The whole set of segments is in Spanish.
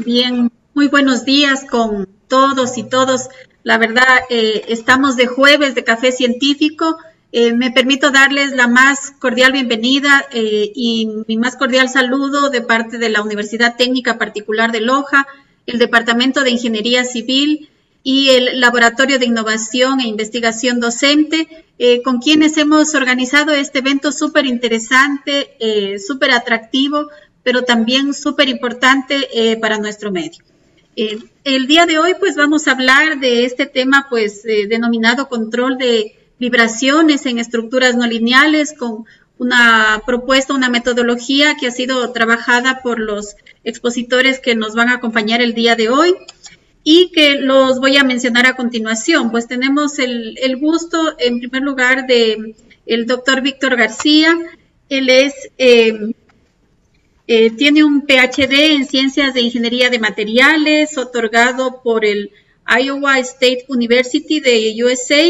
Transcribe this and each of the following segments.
Bien, muy buenos días con todos y todos. La verdad, estamos de jueves de Café Científico. Me permito darles la más cordial bienvenida y mi más cordial saludo de parte de la Universidad Técnica Particular de Loja, el Departamento de Ingeniería Civil y el Laboratorio de Innovación e Investigación Docente, con quienes hemos organizado este evento súper interesante, súper atractivo, pero también súper importante para nuestro medio. El día de hoy, pues, vamos a hablar de este tema, pues, denominado control de vibraciones en estructuras no lineales, con una propuesta, una metodología que ha sido trabajada por los expositores que nos van a acompañar el día de hoy y que los voy a mencionar a continuación. Pues tenemos el gusto, en primer lugar, de el doctor Víctor García. Él es... tiene un PhD en Ciencias de Ingeniería de Materiales, otorgado por el Iowa State University de USA,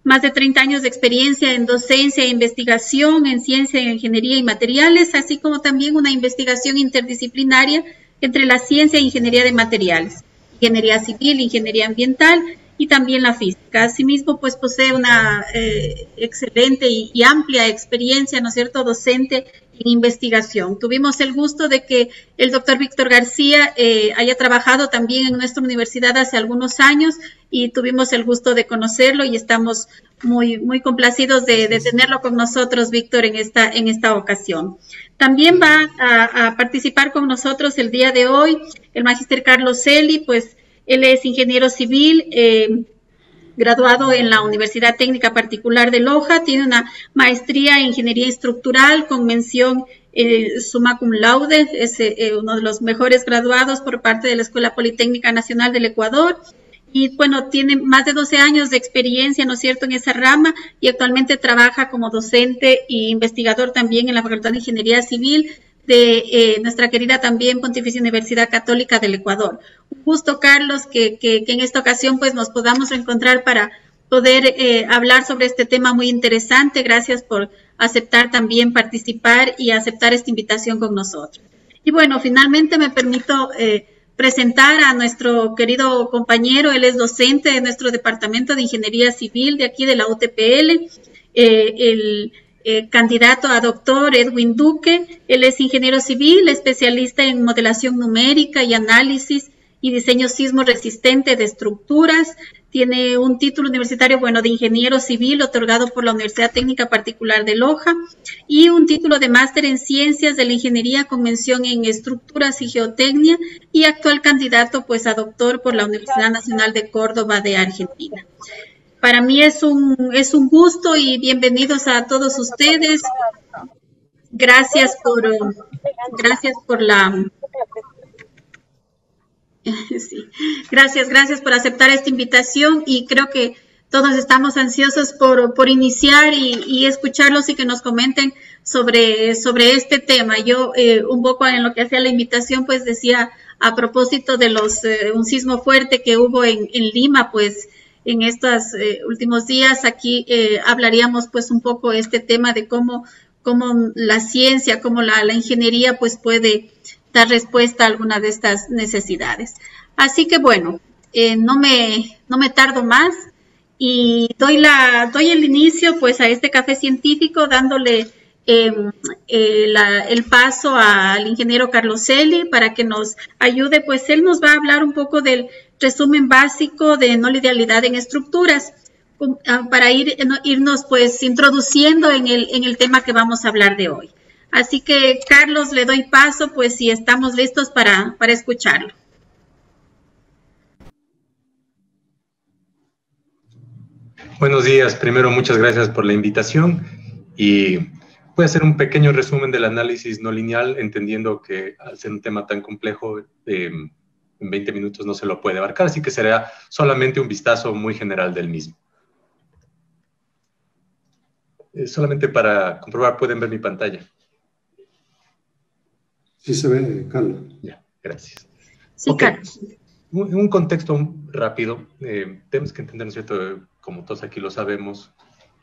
más de 30 años de experiencia en docencia e investigación en Ciencia de Ingeniería y Materiales, así como también una investigación interdisciplinaria entre la ciencia e ingeniería de materiales, ingeniería civil, ingeniería ambiental y también la física. Asimismo, pues posee una excelente y amplia experiencia, ¿no es cierto?, docente en investigación. Tuvimos el gusto de que el doctor Víctor García haya trabajado también en nuestra universidad hace algunos años y tuvimos el gusto de conocerlo y estamos muy complacidos de tenerlo con nosotros, Víctor, en esta ocasión. También va a participar con nosotros el día de hoy el magíster Carlos Celi, pues él es ingeniero civil, graduado en la Universidad Técnica Particular de Loja, tiene una maestría en Ingeniería Estructural con mención summa cum laude, es uno de los mejores graduados por parte de la Escuela Politécnica Nacional del Ecuador. Y bueno, tiene más de 12 años de experiencia, ¿no es cierto?, en esa rama y actualmente trabaja como docente e investigador también en la Facultad de Ingeniería Civil de nuestra querida también Pontificia Universidad Católica del Ecuador. Un gusto, Carlos, que en esta ocasión pues nos podamos encontrar para poder hablar sobre este tema muy interesante. Gracias por aceptar también participar y aceptar esta invitación con nosotros. Y bueno, finalmente me permito presentar a nuestro querido compañero. Él es docente de nuestro Departamento de Ingeniería Civil de aquí de la UTPL, el candidato a doctor Edwin Duque. Él es ingeniero civil, especialista en modelación numérica y análisis y diseño sismo resistente de estructuras. Tiene un título universitario, de ingeniero civil otorgado por la Universidad Técnica Particular de Loja y un título de máster en ciencias de la ingeniería con mención en estructuras y geotecnia y actual candidato pues a doctor por la Universidad Nacional de Córdoba de Argentina. Para mí es un gusto y bienvenidos a todos ustedes. Gracias por la... Sí. Gracias por aceptar esta invitación y creo que todos estamos ansiosos por iniciar y escucharlos y que nos comenten sobre este tema. Yo un poco en lo que hacía la invitación pues decía a propósito de un sismo fuerte que hubo en Lima, pues en estos últimos días aquí hablaríamos pues un poco este tema de cómo la ciencia, cómo la ingeniería pues puede dar respuesta a alguna de estas necesidades. Así que bueno, no me tardo más y doy el inicio pues a este café científico dándole el paso al ingeniero Carlos Celi para que nos ayude, pues él nos va a hablar un poco del resumen básico de no linealidad en estructuras para irnos pues introduciendo en el tema que vamos a hablar de hoy. Así que, Carlos, le doy paso, pues, si estamos listos para escucharlo. Buenos días. Primero, muchas gracias por la invitación. Y voy a hacer un pequeño resumen del análisis no lineal, entendiendo que al ser un tema tan complejo, en 20 minutos no se lo puede abarcar, así que será solamente un vistazo muy general del mismo. Solamente para comprobar, ¿pueden ver mi pantalla? Sí se ve, Carlos. Ya, gracias. Sí, okay. Carlos. Un contexto rápido. Tenemos que entender, ¿no es cierto?, como todos aquí lo sabemos,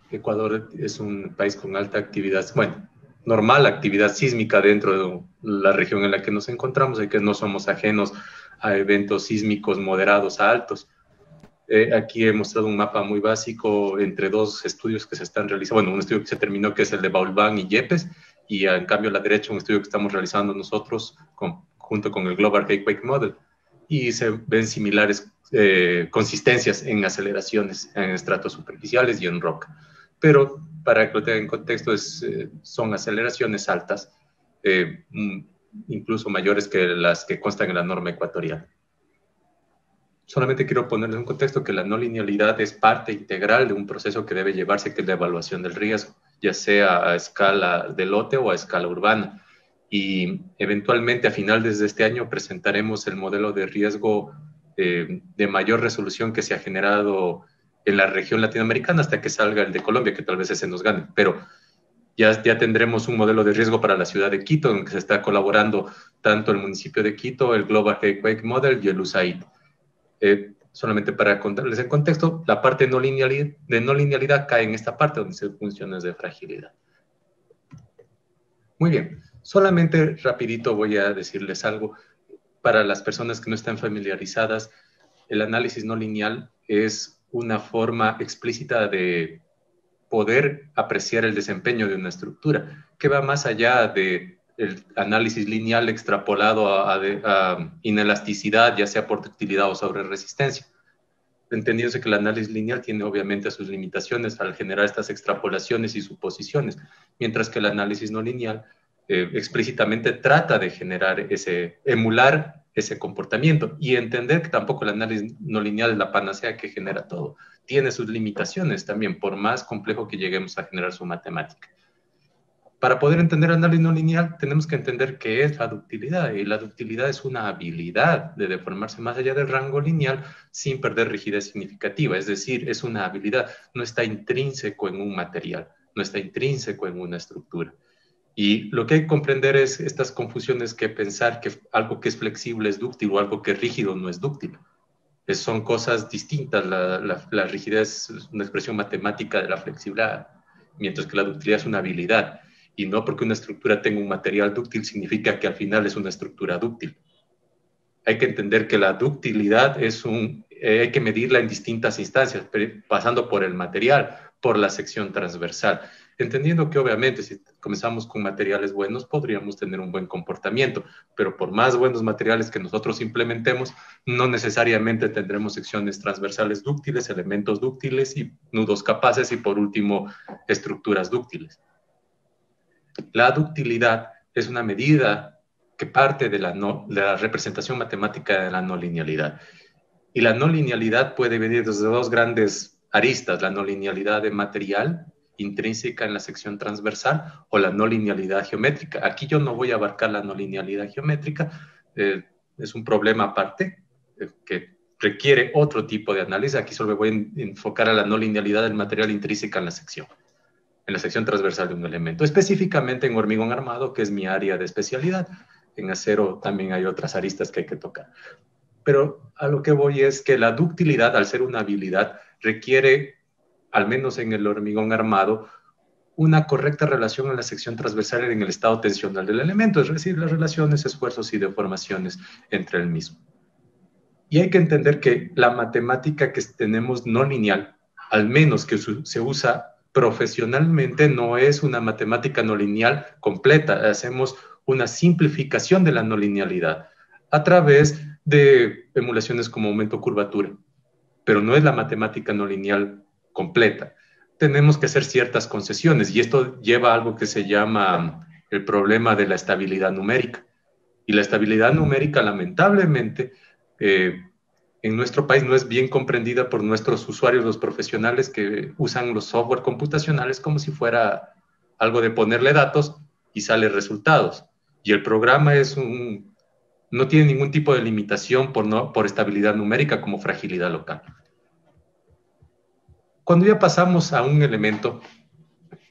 Ecuador es un país con alta actividad, normal actividad sísmica dentro de la región en la que nos encontramos y que no somos ajenos a eventos sísmicos moderados a altos. Aquí he mostrado un mapa muy básico entre dos estudios que se están realizando. Bueno, un estudio que se terminó, que es el de Baulbán y Yepes, y en cambio a la derecha un estudio que estamos realizando nosotros junto con el Global Earthquake Model. Y se ven similares consistencias en aceleraciones en estratos superficiales y en roca. Pero para que lo tengan en contexto, son aceleraciones altas, incluso mayores que las que constan en la norma ecuatorial. Solamente quiero ponerles en contexto que la no linealidad es parte integral de un proceso que debe llevarse, que es la evaluación del riesgo, ya sea a escala de lote o a escala urbana. Y eventualmente a finales de este año presentaremos el modelo de riesgo de mayor resolución que se ha generado en la región latinoamericana hasta que salga el de Colombia, que tal vez ese nos gane. Pero ya tendremos un modelo de riesgo para la ciudad de Quito, en el que se está colaborando tanto el municipio de Quito, el Global Earthquake Model y el USAID. Solamente para contarles el contexto, la parte de no linealidad cae en esta parte donde se funciones de fragilidad. Muy bien, solamente rapidito voy a decirles algo. Para las personas que no están familiarizadas, el análisis no lineal es una forma explícita de poder apreciar el desempeño de una estructura, que va más allá de el análisis lineal extrapolado a inelasticidad, ya sea por ductilidad o sobre resistencia. Entendiéndose que el análisis lineal tiene obviamente sus limitaciones al generar estas extrapolaciones y suposiciones, mientras que el análisis no lineal explícitamente trata de emular ese comportamiento y entender que tampoco el análisis no lineal es la panacea que genera todo. Tiene sus limitaciones también, por más complejo que lleguemos a generar su matemática. Para poder entender el análisis no lineal, tenemos que entender qué es la ductilidad. Y la ductilidad es una habilidad de deformarse más allá del rango lineal sin perder rigidez significativa. Es decir, es una habilidad, no está intrínseco en un material, no está intrínseco en una estructura. Y lo que hay que comprender es estas confusiones, que pensar que algo que es flexible es dúctil o algo que es rígido no es dúctil. Son cosas distintas. La rigidez es una expresión matemática de la flexibilidad, mientras que la ductilidad es una habilidad. Y no porque una estructura tenga un material dúctil significa que al final es una estructura dúctil. Hay que entender que la ductilidad hay que medirla en distintas instancias, pasando por el material, por la sección transversal. Entendiendo que obviamente si comenzamos con materiales buenos podríamos tener un buen comportamiento, pero por más buenos materiales que nosotros implementemos, no necesariamente tendremos secciones transversales dúctiles, elementos dúctiles y nudos capaces y por último estructuras dúctiles. La ductilidad es una medida que parte de la representación matemática de la no linealidad. Y la no linealidad puede venir desde dos grandes aristas: la no linealidad de material intrínseca en la sección transversal o la no linealidad geométrica. Aquí yo no voy a abarcar la no linealidad geométrica, es un problema aparte que requiere otro tipo de análisis. Aquí solo me voy a enfocar a la no linealidad del material intrínseca en la sección transversal de un elemento, específicamente en hormigón armado, que es mi área de especialidad. En acero también hay otras aristas que hay que tocar. Pero a lo que voy es que la ductilidad, al ser una habilidad, requiere, al menos en el hormigón armado, una correcta relación en la sección transversal en el estado tensional del elemento, es decir, las relaciones, esfuerzos y deformaciones entre el mismo. Y hay que entender que la matemática que tenemos no lineal, al menos que se usa profesionalmente, no es una matemática no lineal completa. Hacemos una simplificación de la no linealidad a través de emulaciones como aumento-curvatura, pero no es la matemática no lineal completa. Tenemos que hacer ciertas concesiones y esto lleva a algo que se llama el problema de la estabilidad numérica. Y la estabilidad numérica, lamentablemente, en nuestro país no es bien comprendida por nuestros usuarios, los profesionales que usan los software computacionales como si fuera algo de ponerle datos y sale resultados. Y el programa no tiene ningún tipo de limitación por estabilidad numérica como fragilidad local. Cuando ya pasamos a un elemento,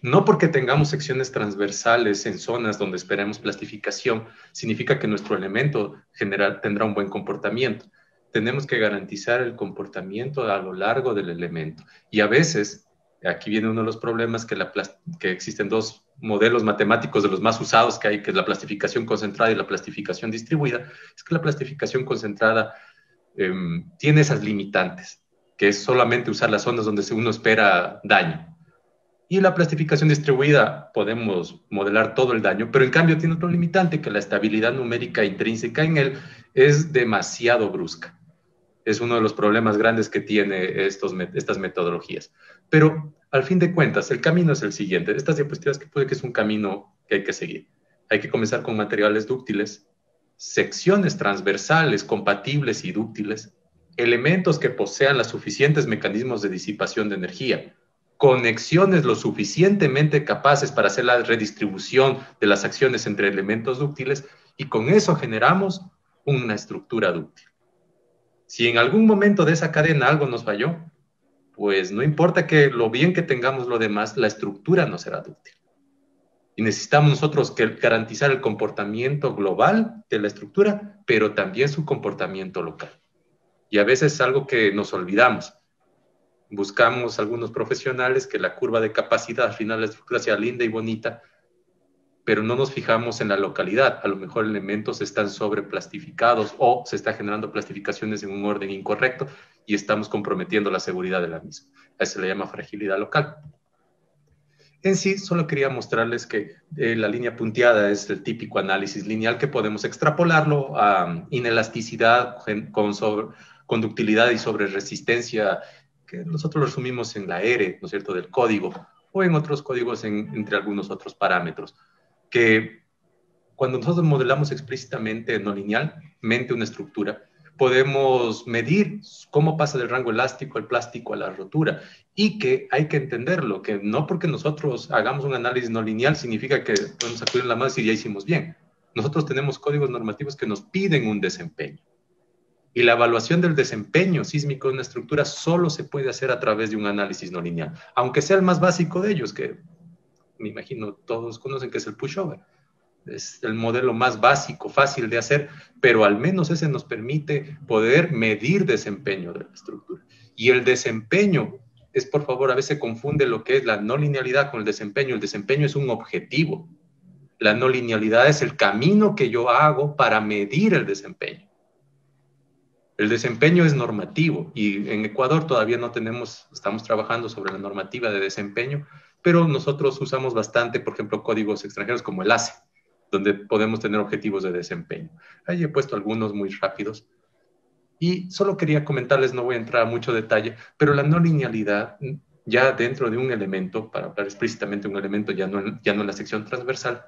no porque tengamos secciones transversales en zonas donde esperemos plastificación, significa que nuestro elemento tendrá un buen comportamiento. Tenemos que garantizar el comportamiento a lo largo del elemento. Y a veces, aquí viene uno de los problemas, que existen dos modelos matemáticos de los más usados que hay, que es la plastificación concentrada y la plastificación distribuida, es que la plastificación concentrada tiene esas limitantes, que es solamente usar las zonas donde uno espera daño. Y la plastificación distribuida podemos modelar todo el daño, pero en cambio tiene otro limitante, que la estabilidad numérica intrínseca en él es demasiado brusca. Es uno de los problemas grandes que tiene estas metodologías. Pero al fin de cuentas, el camino es el siguiente. Estas diapositivas que puede que es un camino que hay que seguir. Hay que comenzar con materiales dúctiles, secciones transversales compatibles y dúctiles, elementos que posean los suficientes mecanismos de disipación de energía, conexiones lo suficientemente capaces para hacer la redistribución de las acciones entre elementos dúctiles, y con eso generamos una estructura dúctil. Si en algún momento de esa cadena algo nos falló, pues no importa que lo bien que tengamos lo demás, la estructura no será dúctil. Y necesitamos nosotros garantizar el comportamiento global de la estructura, pero también su comportamiento local. Y a veces es algo que nos olvidamos. Buscamos algunos profesionales que la curva de capacidad, al final la estructura sea linda y bonita, pero no nos fijamos en la localidad. A lo mejor elementos están sobreplastificados o se está generando plastificaciones en un orden incorrecto y estamos comprometiendo la seguridad de la misma. A eso se le llama fragilidad local. En sí, solo quería mostrarles que la línea punteada es el típico análisis lineal que podemos extrapolarlo a inelasticidad con ductilidad y sobre resistencia, que nosotros lo resumimos en la R, ¿no es cierto?, del código, o en otros códigos entre algunos otros parámetros, que cuando nosotros modelamos explícitamente no linealmente una estructura, podemos medir cómo pasa del rango elástico al plástico a la rotura, y que hay que entenderlo, que no porque nosotros hagamos un análisis no lineal significa que podemos sacudir la mano y decir ya hicimos bien. Nosotros tenemos códigos normativos que nos piden un desempeño. Y la evaluación del desempeño sísmico de una estructura solo se puede hacer a través de un análisis no lineal, aunque sea el más básico de ellos, que me imagino todos conocen, que es el pushover. Es el modelo más básico, fácil de hacer, pero al menos ese nos permite poder medir desempeño de la estructura. Y el desempeño es, por favor, a veces se confunde lo que es la no linealidad con el desempeño. El desempeño es un objetivo. La no linealidad es el camino que yo hago para medir el desempeño. El desempeño es normativo y en Ecuador todavía no estamos trabajando sobre la normativa de desempeño, pero nosotros usamos bastante, por ejemplo, códigos extranjeros como el ACE, donde podemos tener objetivos de desempeño. Ahí he puesto algunos muy rápidos. Y solo quería comentarles, no voy a entrar a mucho detalle, pero la no linealidad, ya dentro de un elemento, para hablar explícitamente de un elemento, ya no en la sección transversal,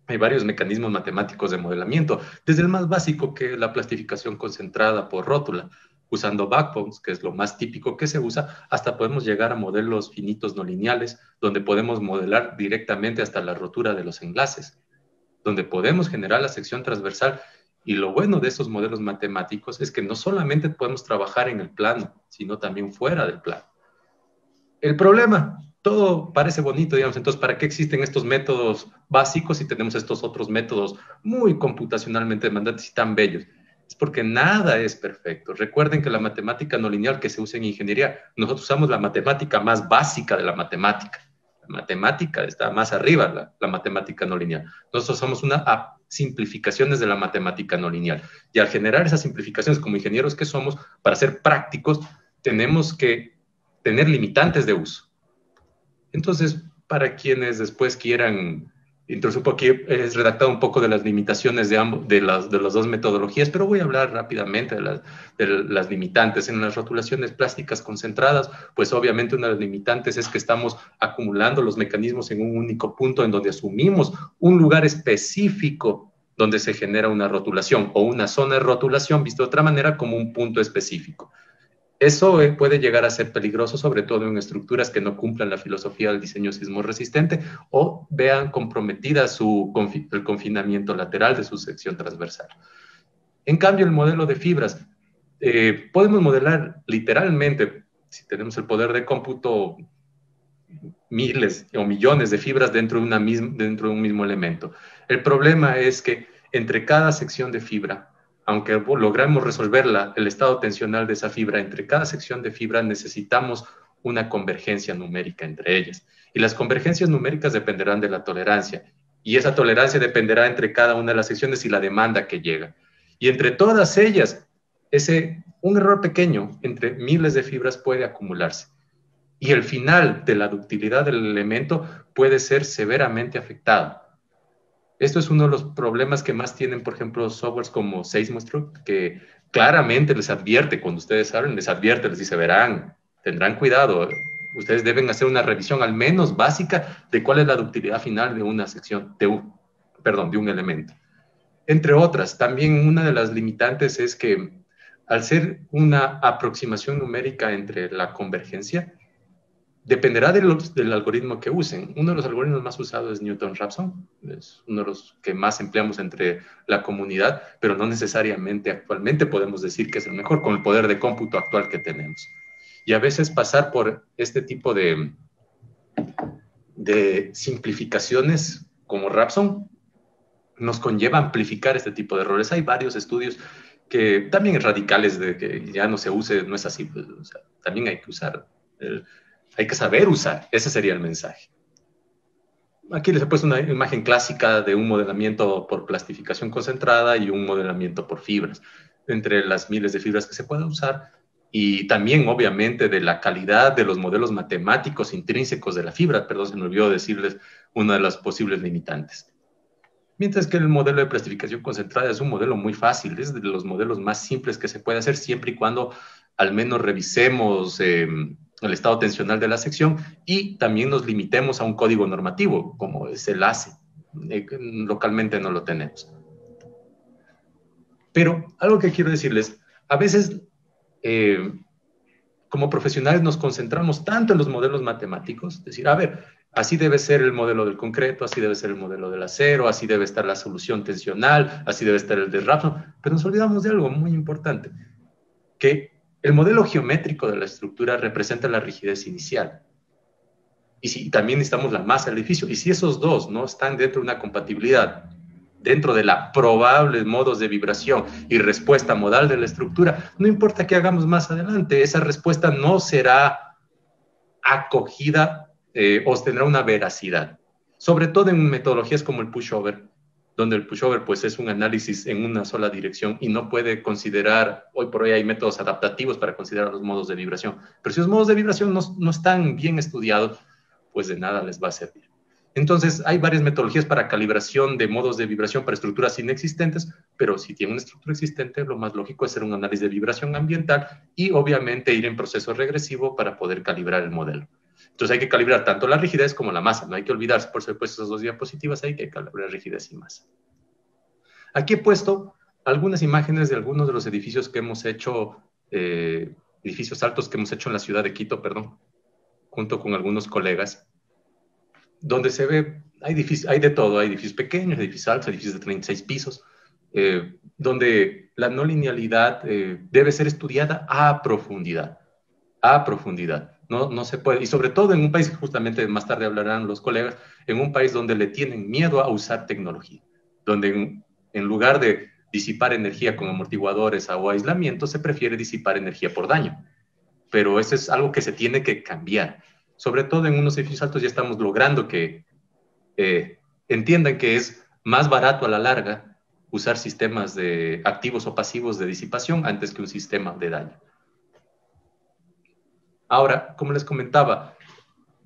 hay varios mecanismos matemáticos de modelamiento, desde el más básico, que es la plastificación concentrada por rótula, usando backbones, que es lo más típico que se usa, hasta podemos llegar a modelos finitos no lineales, donde podemos modelar directamente hasta la rotura de los enlaces, donde podemos generar la sección transversal. Y lo bueno de esos modelos matemáticos es que no solamente podemos trabajar en el plano, sino también fuera del plano. El problema, todo parece bonito, digamos, entonces, ¿para qué existen estos métodos básicos si tenemos estos otros métodos muy computacionalmente demandantes y tan bellos? Es porque nada es perfecto. Recuerden que la matemática no lineal que se usa en ingeniería, nosotros usamos la matemática más básica de la matemática. La matemática está más arriba, la matemática no lineal. Nosotros somos simplificaciones de la matemática no lineal. Y al generar esas simplificaciones como ingenieros que somos, para ser prácticos, tenemos que tener limitantes de uso. Entonces, para quienes después quieran, entonces aquí he redactado un poco de las limitaciones de las dos metodologías, pero voy a hablar rápidamente de las limitantes. En las rotulaciones plásticas concentradas, pues obviamente una de las limitantes es que estamos acumulando los mecanismos en un único punto en donde asumimos un lugar específico donde se genera una rotulación o una zona de rotulación, visto de otra manera, como un punto específico. Eso puede llegar a ser peligroso, sobre todo en estructuras que no cumplan la filosofía del diseño sismo resistente o vean comprometida el confinamiento lateral de su sección transversal. En cambio, el modelo de fibras, podemos modelar literalmente, si tenemos el poder de cómputo, miles o millones de fibras dentro de un mismo elemento. El problema es que entre cada sección de fibra, aunque logramos resolver el estado tensional de esa fibra, entre cada sección de fibra necesitamos una convergencia numérica entre ellas. Y las convergencias numéricas dependerán de la tolerancia. Y esa tolerancia dependerá entre cada una de las secciones y la demanda que llega. Y entre todas ellas, un error pequeño entre miles de fibras puede acumularse. Y el final de la ductilidad del elemento puede ser severamente afectado. Esto es uno de los problemas que más tienen, por ejemplo, softwares como Seismostruct, que claramente les advierte, cuando ustedes hablan, les advierte, les dice, verán, tendrán cuidado, ustedes deben hacer una revisión al menos básica de cuál es la ductilidad final de una sección, de un elemento. Entre otras, también una de las limitantes es que al ser una aproximación numérica entre la convergencia, dependerá del algoritmo que usen. Uno de los algoritmos más usados es Newton-Raphson, es uno de los que más empleamos entre la comunidad, pero no necesariamente actualmente podemos decir que es el mejor con el poder de cómputo actual que tenemos. Y a veces pasar por este tipo de simplificaciones como Raphson nos conlleva a amplificar este tipo de errores. Hay varios estudios que también radicales de que ya no se use, no es así, pues, o sea, también hay que usar, hay que saber usar, ese sería el mensaje. Aquí les he puesto una imagen clásica de un modelamiento por plastificación concentrada y un modelamiento por fibras, entre las miles de fibras que se pueden usar, y también obviamente de la calidad de los modelos matemáticos intrínsecos de la fibra. Perdón, se me olvidó decirles una de las posibles limitantes. Mientras que el modelo de plastificación concentrada es un modelo muy fácil, es de los modelos más simples que se puede hacer siempre y cuando al menos revisemos el estado tensional de la sección y también nos limitemos a un código normativo, como es el ACE. Localmente no lo tenemos. Pero algo que quiero decirles, a veces como profesionales nos concentramos tanto en los modelos matemáticos, decir, a ver, así debe ser el modelo del concreto, así debe ser el modelo del acero, así debe estar la solución tensional, así debe estar el de Raphson, pero nos olvidamos de algo muy importante, que el modelo geométrico de la estructura representa la rigidez inicial. Y si también necesitamos la masa del edificio, y si esos dos no están dentro de una compatibilidad, dentro de la probables modos de vibración y respuesta modal de la estructura, no importa qué hagamos más adelante, esa respuesta no será acogida o tendrá una veracidad. Sobre todo en metodologías como el pushover, donde el pushover pues, es un análisis en una sola dirección y no puede considerar, hoy por hoy hay métodos adaptativos para considerar los modos de vibración, pero si los modos de vibración no están bien estudiados, pues de nada les va a servir. Entonces, hay varias metodologías para calibración de modos de vibración para estructuras inexistentes, pero si tiene una estructura existente, lo más lógico es hacer un análisis de vibración ambiental y obviamente ir en proceso regresivo para poder calibrar el modelo. Entonces, hay que calibrar tanto la rigidez como la masa. No hay que olvidarse, por supuesto, esas dos diapositivas, hay que calibrar rigidez y masa. Aquí he puesto algunas imágenes de algunos de los edificios que hemos hecho, edificios altos que hemos hecho en la ciudad de Quito, perdón, junto con algunos colegas, donde se ve, hay de todo, hay edificios pequeños, edificios altos, edificios de 36 pisos, donde la no linealidad debe ser estudiada a profundidad, no se puede, y sobre todo en un país, justamente más tarde hablarán los colegas, en un país donde le tienen miedo a usar tecnología, donde en lugar de disipar energía con amortiguadores o aislamiento, se prefiere disipar energía por daño, pero eso es algo que se tiene que cambiar. Sobre todo en unos edificios altos ya estamos logrando que entiendan que es más barato a la larga usar sistemas de activos o pasivos de disipación antes que un sistema de daño. Ahora, como les comentaba,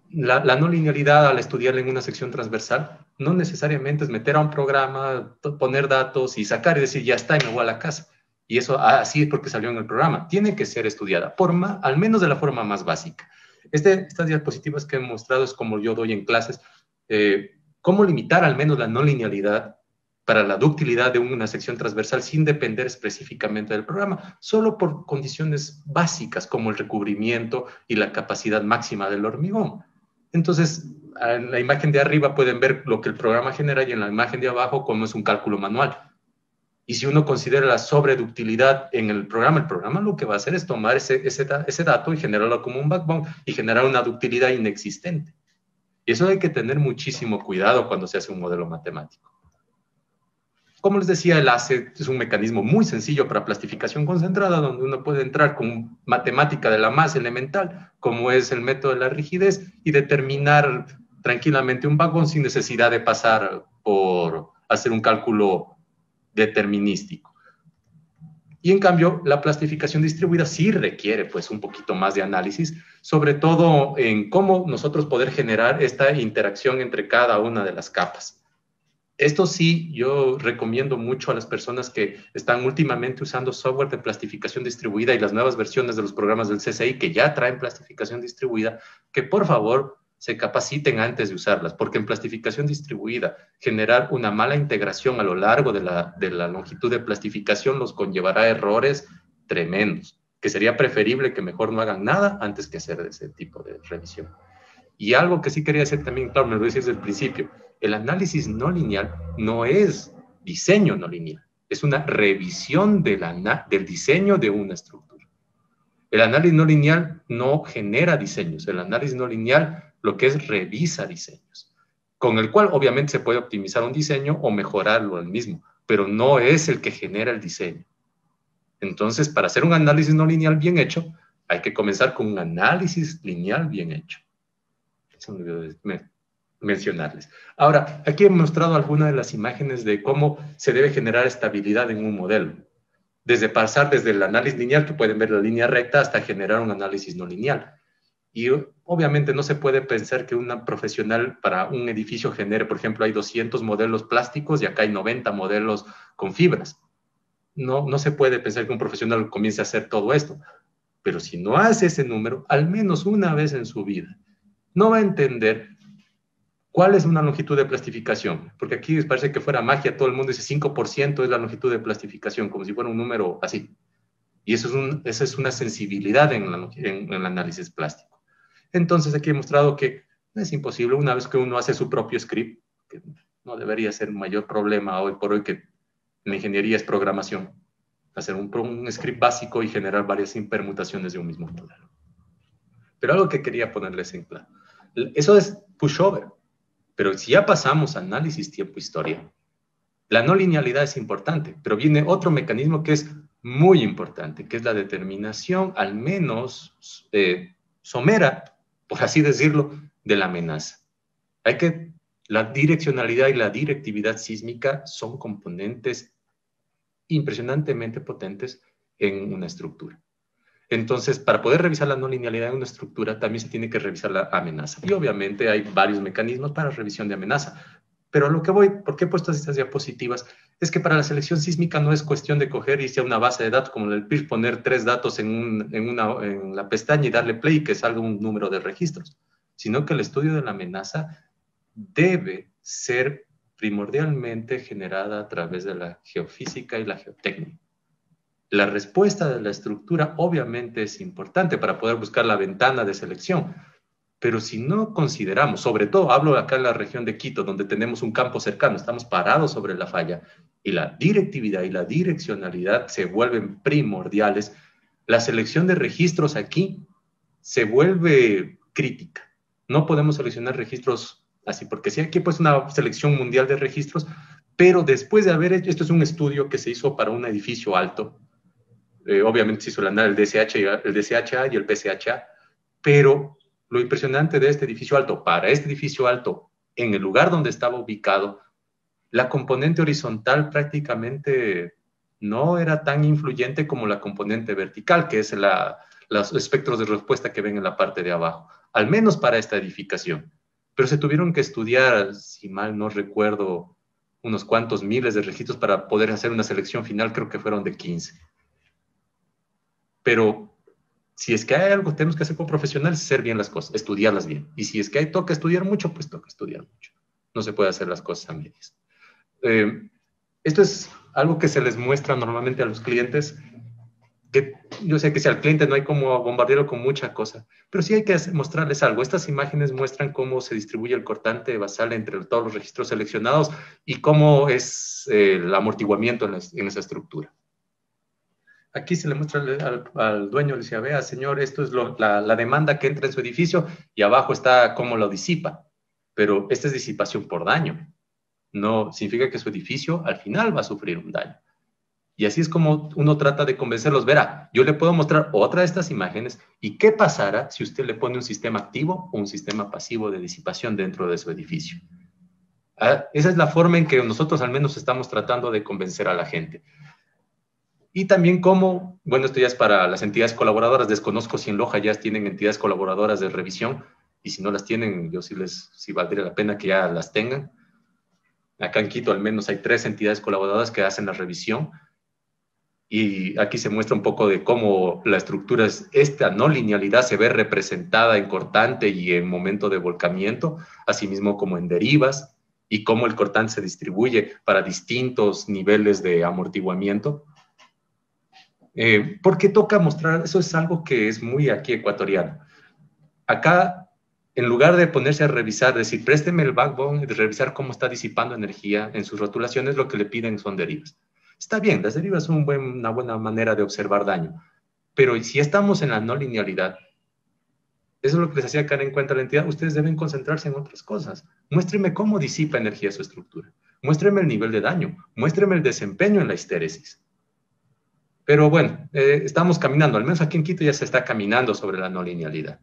la no linealidad al estudiarla en una sección transversal no necesariamente es meter a un programa, poner datos y sacar y decir ya está y me voy a la casa. Y eso así es porque salió en el programa. Tiene que ser estudiada, al menos de la forma más básica. Estas diapositivas que he mostrado es como yo doy en clases, cómo limitar al menos la no linealidad para la ductilidad de una sección transversal sin depender específicamente del programa, solo por condiciones básicas como el recubrimiento y la capacidad máxima del hormigón. Entonces, en la imagen de arriba pueden ver lo que el programa genera y en la imagen de abajo cómo es un cálculo manual. Y si uno considera la sobreductilidad en el programa lo que va a hacer es tomar ese dato y generarlo como un backbone y generar una ductilidad inexistente. Y eso hay que tener muchísimo cuidado cuando se hace un modelo matemático. Como les decía, el ACE es un mecanismo muy sencillo para plastificación concentrada, donde uno puede entrar con matemática de la más elemental, como es el método de la rigidez, y determinar tranquilamente un vagón sin necesidad de pasar por hacer un cálculo determinístico. Y en cambio, la plastificación distribuida sí requiere pues un poquito más de análisis, sobre todo en cómo nosotros poder generar esta interacción entre cada una de las capas. Esto sí, yo recomiendo mucho a las personas que están últimamente usando software de plastificación distribuida y las nuevas versiones de los programas del CCI que ya traen plastificación distribuida, que por favor se capaciten antes de usarlas, porque en plastificación distribuida, generar una mala integración a lo largo de la longitud de plastificación los conllevará errores tremendos, que sería preferible que mejor no hagan nada antes que hacer ese tipo de revisión. Y algo que sí quería hacer también, claro, me lo decía desde el principio, el análisis no lineal no es diseño no lineal, es una revisión del diseño de una estructura. El análisis no lineal no genera diseños, el análisis no lineal lo que es revisa diseños, con el cual obviamente se puede optimizar un diseño o mejorarlo al mismo, pero no es el que genera el diseño. Entonces, para hacer un análisis no lineal bien hecho, hay que comenzar con un análisis lineal bien hecho. Eso me olvidó mencionarles. Ahora, aquí he mostrado algunas de las imágenes de cómo se debe generar estabilidad en un modelo. Desde pasar desde el análisis lineal, que pueden ver la línea recta, hasta generar un análisis no lineal. Y obviamente no se puede pensar que una profesional para un edificio genere, por ejemplo, hay 200 modelos plásticos y acá hay 90 modelos con fibras. No se puede pensar que un profesional comience a hacer todo esto. Pero si no hace ese número, al menos una vez en su vida, no va a entender cuál es una longitud de plastificación. Porque aquí parece que fuera magia, todo el mundo dice 5% es la longitud de plastificación, como si fuera un número así. Y esa es una sensibilidad en el análisis plástico. Entonces aquí he mostrado que es imposible una vez que uno hace su propio script, que no debería ser un mayor problema hoy por hoy, que la ingeniería es programación, hacer un script básico y generar varias permutaciones de un mismo modelo. Pero algo que quería ponerles en claro, eso es pushover, pero si ya pasamos a análisis tiempo-historia, la no linealidad es importante, pero viene otro mecanismo que es muy importante, que es la determinación, al menos somera, por así decirlo, de la amenaza. La direccionalidad y la directividad sísmica son componentes impresionantemente potentes en una estructura. Entonces, para poder revisar la no linealidad en una estructura, también se tiene que revisar la amenaza. Y obviamente hay varios mecanismos para revisión de amenaza. Pero a lo que voy, ¿por qué he puesto estas diapositivas? Es que para la selección sísmica no es cuestión de coger y irse a una base de datos como el PIR, poner 3 datos en la pestaña y darle play y que salga un número de registros, sino que el estudio de la amenaza debe ser primordialmente generada a través de la geofísica y la geotécnica. La respuesta de la estructura obviamente es importante para poder buscar la ventana de selección, pero si no consideramos, sobre todo hablo acá en la región de Quito, donde tenemos un campo cercano, estamos parados sobre la falla, y la directividad y la direccionalidad se vuelven primordiales, la selección de registros aquí se vuelve crítica. No podemos seleccionar registros así, porque sí, aquí pues una selección mundial de registros, pero después de haber hecho, esto es un estudio que se hizo para un edificio alto, obviamente se hizo el DCHA y el PCHA, pero lo impresionante de este edificio alto, para este edificio alto, en el lugar donde estaba ubicado, la componente horizontal prácticamente no era tan influyente como la componente vertical, que es los espectros de respuesta que ven en la parte de abajo, al menos para esta edificación. Pero se tuvieron que estudiar, si mal no recuerdo, unos cuantos miles de registros para poder hacer una selección final, creo que fueron de 15. Pero si es que hay algo que tenemos que hacer como profesionales, hacer bien las cosas, estudiarlas bien. Y si es que toca estudiar mucho, pues toca estudiar mucho. No se puede hacer las cosas a medias. Esto es algo que se les muestra normalmente a los clientes, que yo sé que si al cliente no hay como bombardearlo con mucha cosa, pero sí hay que mostrarles algo. Estas imágenes muestran cómo se distribuye el cortante basal entre todos los registros seleccionados y cómo es el amortiguamiento en esa estructura. Aquí se le muestra al dueño, le decía, vea, señor, esto es la demanda que entra en su edificio y abajo está cómo lo disipa. Pero esta es disipación por daño. no significa que su edificio al final va a sufrir un daño. Y así es como uno trata de convencerlos. Verá, yo le puedo mostrar otra de estas imágenes y qué pasará si usted le pone un sistema activo o un sistema pasivo de disipación dentro de su edificio. Esa es la forma en que nosotros al menos estamos tratando de convencer a la gente. Y también cómo, bueno, esto ya es para las entidades colaboradoras. Desconozco si en Loja ya tienen entidades colaboradoras de revisión, y si no las tienen, yo sí valdría la pena que ya las tengan. Acá en Quito al menos hay 3 entidades colaboradoras que hacen la revisión. Y aquí se muestra un poco de cómo la estructura, esta no linealidad se ve representada en cortante y en momento de volcamiento, asimismo como en derivas, y cómo el cortante se distribuye para distintos niveles de amortiguamiento. Porque toca mostrar, eso es algo que es muy aquí ecuatoriano. Acá, en lugar de ponerse a revisar, decir, présteme el backbone, de revisar cómo está disipando energía en sus rotulaciones, lo que le piden son derivas. Está bien, las derivas son una buena manera de observar daño, pero si estamos en la no linealidad, eso es lo que les hacía caer en cuenta la entidad, ustedes deben concentrarse en otras cosas. Muéstreme cómo disipa energía su estructura, muéstreme el nivel de daño, muéstreme el desempeño en la histéresis. Pero bueno, estamos caminando, al menos aquí en Quito ya se está caminando sobre la no linealidad.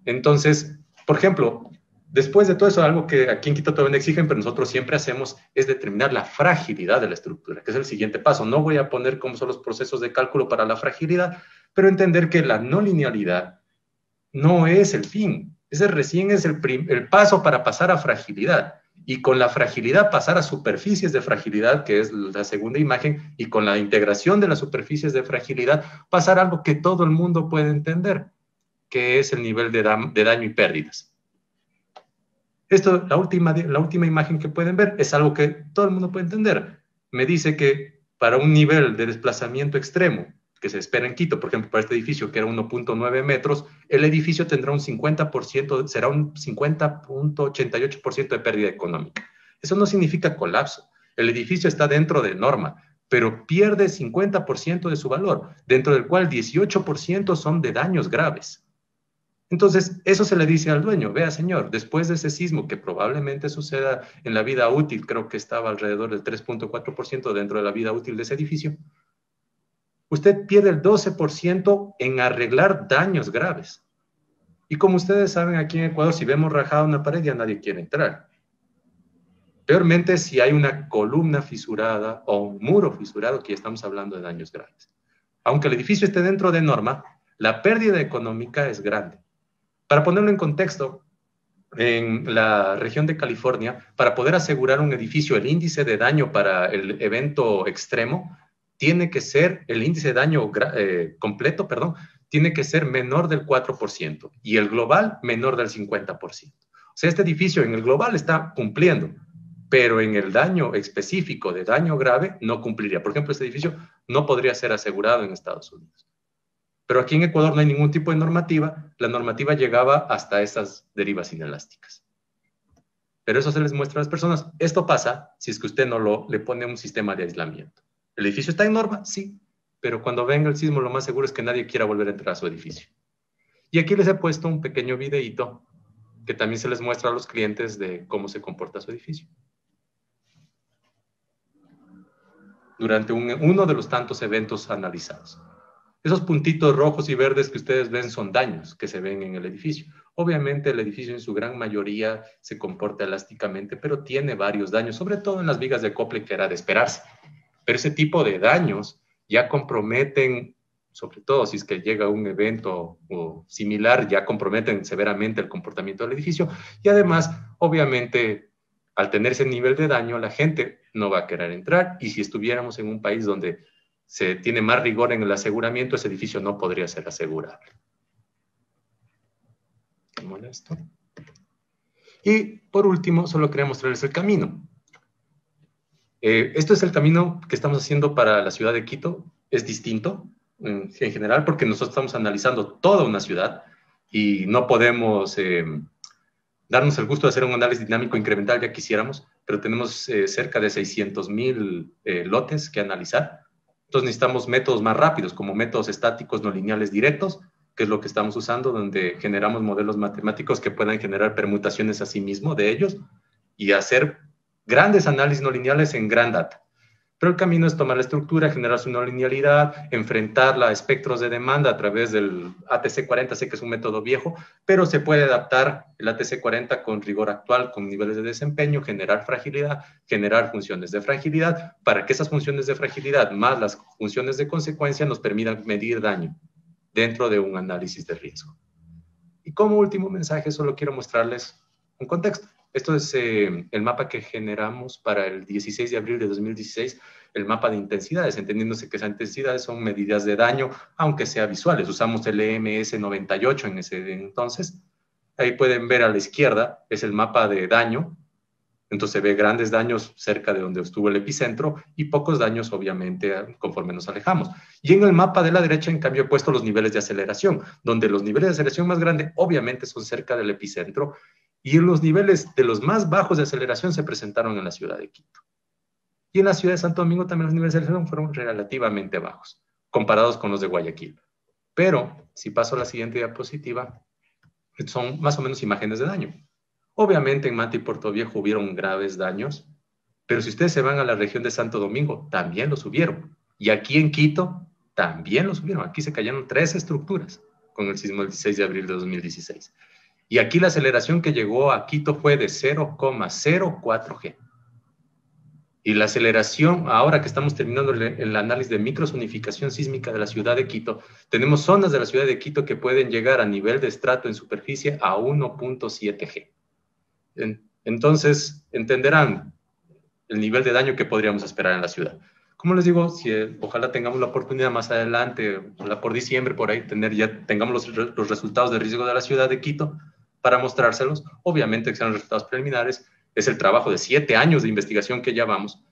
Entonces, por ejemplo, después de todo eso, algo que aquí en Quito todavía no exigen, pero nosotros siempre hacemos, es determinar la fragilidad de la estructura, que es el siguiente paso. No voy a poner cómo son los procesos de cálculo para la fragilidad, pero entender que la no linealidad no es el fin. Ese recién es el paso para pasar a fragilidad. Y con la fragilidad pasar a superficies de fragilidad, que es la segunda imagen, y con la integración de las superficies de fragilidad, pasar a algo que todo el mundo puede entender, que es el nivel de daño y pérdidas. Esto, la última imagen que pueden ver, es algo que todo el mundo puede entender. Me dice que para un nivel de desplazamiento extremo que se espera en Quito, por ejemplo, para este edificio que era 1.9 metros, el edificio tendrá un 50%, será un 50.88% de pérdida económica. Eso no significa colapso. El edificio está dentro de norma, pero pierde 50% de su valor, dentro del cual 18% son de daños graves. Entonces, eso se le dice al dueño, vea señor, después de ese sismo que probablemente suceda en la vida útil, creo que estaba alrededor del 3.4% dentro de la vida útil de ese edificio, usted pierde el 12% en arreglar daños graves. Y como ustedes saben, aquí en Ecuador, si vemos rajada una pared, ya nadie quiere entrar. Peormente si hay una columna fisurada o un muro fisurado, que ya estamos hablando de daños graves. Aunque el edificio esté dentro de norma, la pérdida económica es grande. Para ponerlo en contexto, en la región de California, para poder asegurar un edificio, el índice de daño para el evento extremo, tiene que ser, el índice de daño completo, tiene que ser menor del 4% y el global menor del 50%. O sea, este edificio en el global está cumpliendo, pero en el daño específico de daño grave no cumpliría. Por ejemplo, este edificio no podría ser asegurado en Estados Unidos. Pero aquí en Ecuador no hay ningún tipo de normativa. La normativa llegaba hasta esas derivas inelásticas. Pero eso se les muestra a las personas. Esto pasa si es que usted no le pone un sistema de aislamiento. ¿El edificio está en norma? Sí. Pero cuando venga el sismo, lo más seguro es que nadie quiera volver a entrar a su edificio. Y aquí les he puesto un pequeño videíto que también se les muestra a los clientes de cómo se comporta su edificio. Durante uno de los tantos eventos analizados. Esos puntitos rojos y verdes que ustedes ven son daños que se ven en el edificio. Obviamente el edificio en su gran mayoría se comporta elásticamente, pero tiene varios daños, sobre todo en las vigas de acople, que era de esperarse. Pero ese tipo de daños ya comprometen, sobre todo si es que llega un evento similar, ya comprometen severamente el comportamiento del edificio. Y además, obviamente, al tener ese nivel de daño, la gente no va a querer entrar. Y si estuviéramos en un país donde se tiene más rigor en el aseguramiento, ese edificio no podría ser asegurable. ¿Qué molesto? Y por último, solo quería mostrarles el camino. Esto es el camino que estamos haciendo para la ciudad de Quito. Es distinto en general porque nosotros estamos analizando toda una ciudad y no podemos darnos el gusto de hacer un análisis dinámico incremental, ya quisiéramos, pero tenemos cerca de 600,000 lotes que analizar. Entonces necesitamos métodos más rápidos, como métodos estáticos no lineales directos, que es lo que estamos usando, donde generamos modelos matemáticos que puedan generar permutaciones a sí mismo de ellos y hacer grandes análisis no lineales en gran data. Pero el camino es tomar la estructura, generar su no linealidad, enfrentarla a espectros de demanda a través del ATC40, sé que es un método viejo, pero se puede adaptar el ATC40 con rigor actual, con niveles de desempeño, generar fragilidad, generar funciones de fragilidad, para que esas funciones de fragilidad más las funciones de consecuencia nos permitan medir daño dentro de un análisis de riesgo. Y como último mensaje, solo quiero mostrarles un contexto. Esto es el mapa que generamos para el 16 de abril de 2016, el mapa de intensidades, entendiéndose que esas intensidades son medidas de daño, aunque sea visuales. Usamos el EMS 98 en ese entonces. Ahí pueden ver a la izquierda, es el mapa de daño. Entonces se ve grandes daños cerca de donde estuvo el epicentro y pocos daños, obviamente, conforme nos alejamos. Y en el mapa de la derecha, en cambio, he puesto los niveles de aceleración, donde los niveles de aceleración más grandes, obviamente, son cerca del epicentro, y los niveles de los más bajos de aceleración se presentaron en la ciudad de Quito. Y en la ciudad de Santo Domingo también los niveles de aceleración fueron relativamente bajos, comparados con los de Guayaquil. Pero, si paso a la siguiente diapositiva, son más o menos imágenes de daño. Obviamente en Manta y Puerto Viejo hubieron graves daños, pero si ustedes se van a la región de Santo Domingo, también los hubieron. Y aquí en Quito, también los hubieron. Aquí se cayeron 3 estructuras con el sismo del 16 de abril de 2016. Y aquí la aceleración que llegó a Quito fue de 0,04 G. Y la aceleración, ahora que estamos terminando el análisis de microzonificación sísmica de la ciudad de Quito, tenemos zonas de la ciudad de Quito que pueden llegar a nivel de estrato en superficie a 1,7 G. Entonces, entenderán el nivel de daño que podríamos esperar en la ciudad. Como les digo, ojalá tengamos la oportunidad más adelante, por diciembre, por ahí, tengamos los resultados de riesgo de la ciudad de Quito para mostrárselos. Obviamente que sean resultados preliminares, es el trabajo de 7 años de investigación que llevamos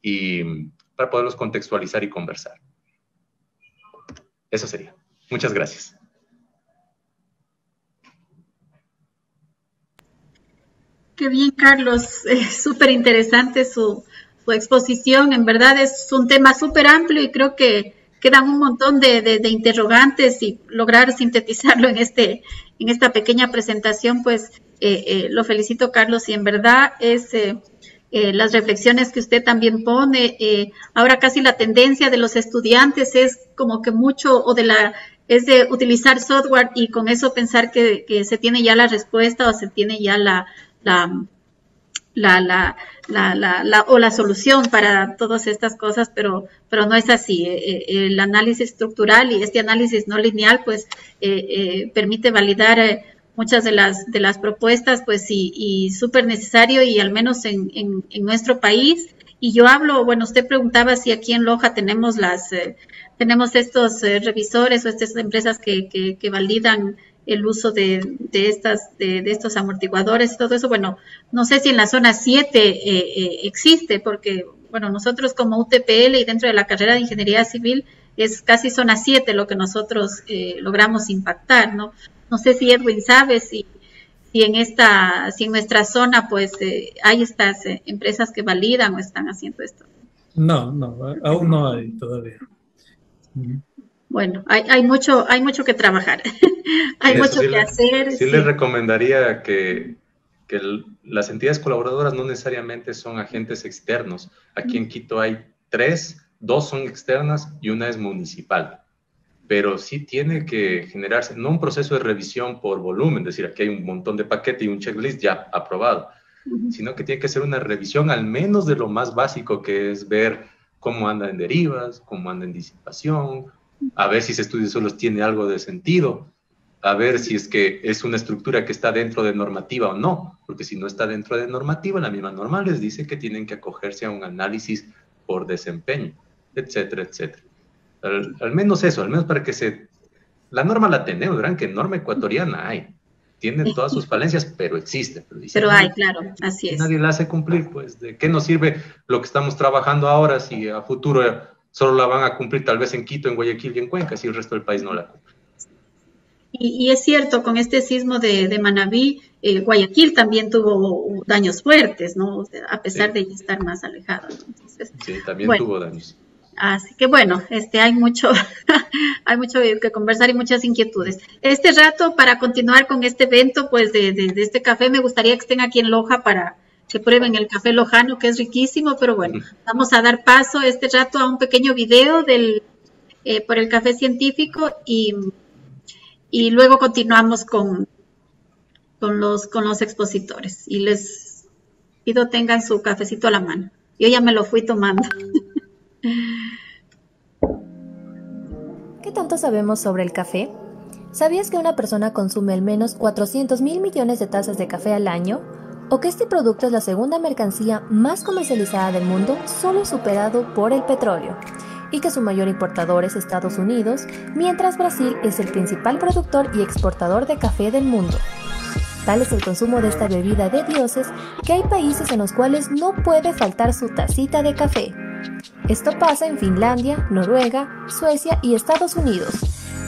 y para poderlos contextualizar y conversar. Eso sería. Muchas gracias. Qué bien, Carlos. Súper interesante su exposición. En verdad es un tema súper amplio y creo que quedan un montón de interrogantes y lograr sintetizarlo en esta pequeña presentación, pues lo felicito, Carlos, y en verdad es las reflexiones que usted también pone. Ahora casi la tendencia de los estudiantes es como que mucho es de utilizar software y con eso pensar que se tiene ya la respuesta o se tiene ya la solución para todas estas cosas, pero no es así. El análisis estructural y este análisis no lineal, pues, permite validar muchas de las propuestas, pues, y súper necesario, y al menos en nuestro país. Y yo hablo, bueno, usted preguntaba si aquí en Loja tenemos estos revisores o estas empresas que validan el uso de estos amortiguadores y todo eso. Bueno, no sé si en la zona 7 existe, porque, bueno, nosotros como UTPL y dentro de la carrera de Ingeniería Civil es casi zona 7 lo que nosotros logramos impactar, ¿no? No sé si Edwin sabe si en nuestra zona, pues, hay estas empresas que validan o están haciendo esto. No, aún no hay todavía. Bueno, hay mucho que trabajar, hay mucho que hacer. Sí, les recomendaría que las entidades colaboradoras no necesariamente son agentes externos. Aquí en Quito hay 3, 2 son externas y una es municipal. Pero sí tiene que generarse, no un proceso de revisión por volumen, es decir, aquí hay un montón de paquete y un checklist ya aprobado, sino que tiene que ser una revisión al menos de lo más básico, que es ver cómo anda en derivas, cómo anda en disipación, a ver si ese estudio solo tiene algo de sentido, a ver si es que es una estructura que está dentro de normativa o no, porque si no está dentro de normativa, la misma norma les dice que tienen que acogerse a un análisis por desempeño, etcétera, etcétera. Al menos eso, al menos para que la norma la tenemos, verán que norma ecuatoriana hay, tiene todas sus falencias, pero existe. Pero hay, claro, así es. Nadie la hace cumplir, pues, ¿de qué nos sirve lo que estamos trabajando ahora si a futuro solo la van a cumplir tal vez en Quito, en Guayaquil y en Cuenca, si el resto del país no la cumple? Y es cierto, con este sismo de Manabí, Guayaquil también tuvo daños fuertes, ¿no? O sea, a pesar de estar más alejado. Entonces, sí, también tuvo daños. Así que bueno, hay mucho que conversar y muchas inquietudes. Este rato, para continuar con este evento, pues de este café, me gustaría que estén aquí en Loja para que prueben el café lojano, que es riquísimo, pero bueno, vamos a dar paso este rato a un pequeño video por el café científico y luego continuamos con los expositores. Y les pido tengan su cafecito a la mano. Yo ya me lo fui tomando. ¿Qué tanto sabemos sobre el café? ¿Sabías que una persona consume al menos 400.000 millones de tazas de café al año? ¿O que este producto es la segunda mercancía más comercializada del mundo, solo superado por el petróleo? Y que su mayor importador es Estados Unidos, mientras Brasil es el principal productor y exportador de café del mundo. Tal es el consumo de esta bebida de dioses que hay países en los cuales no puede faltar su tacita de café. Esto pasa en Finlandia, Noruega, Suecia y Estados Unidos,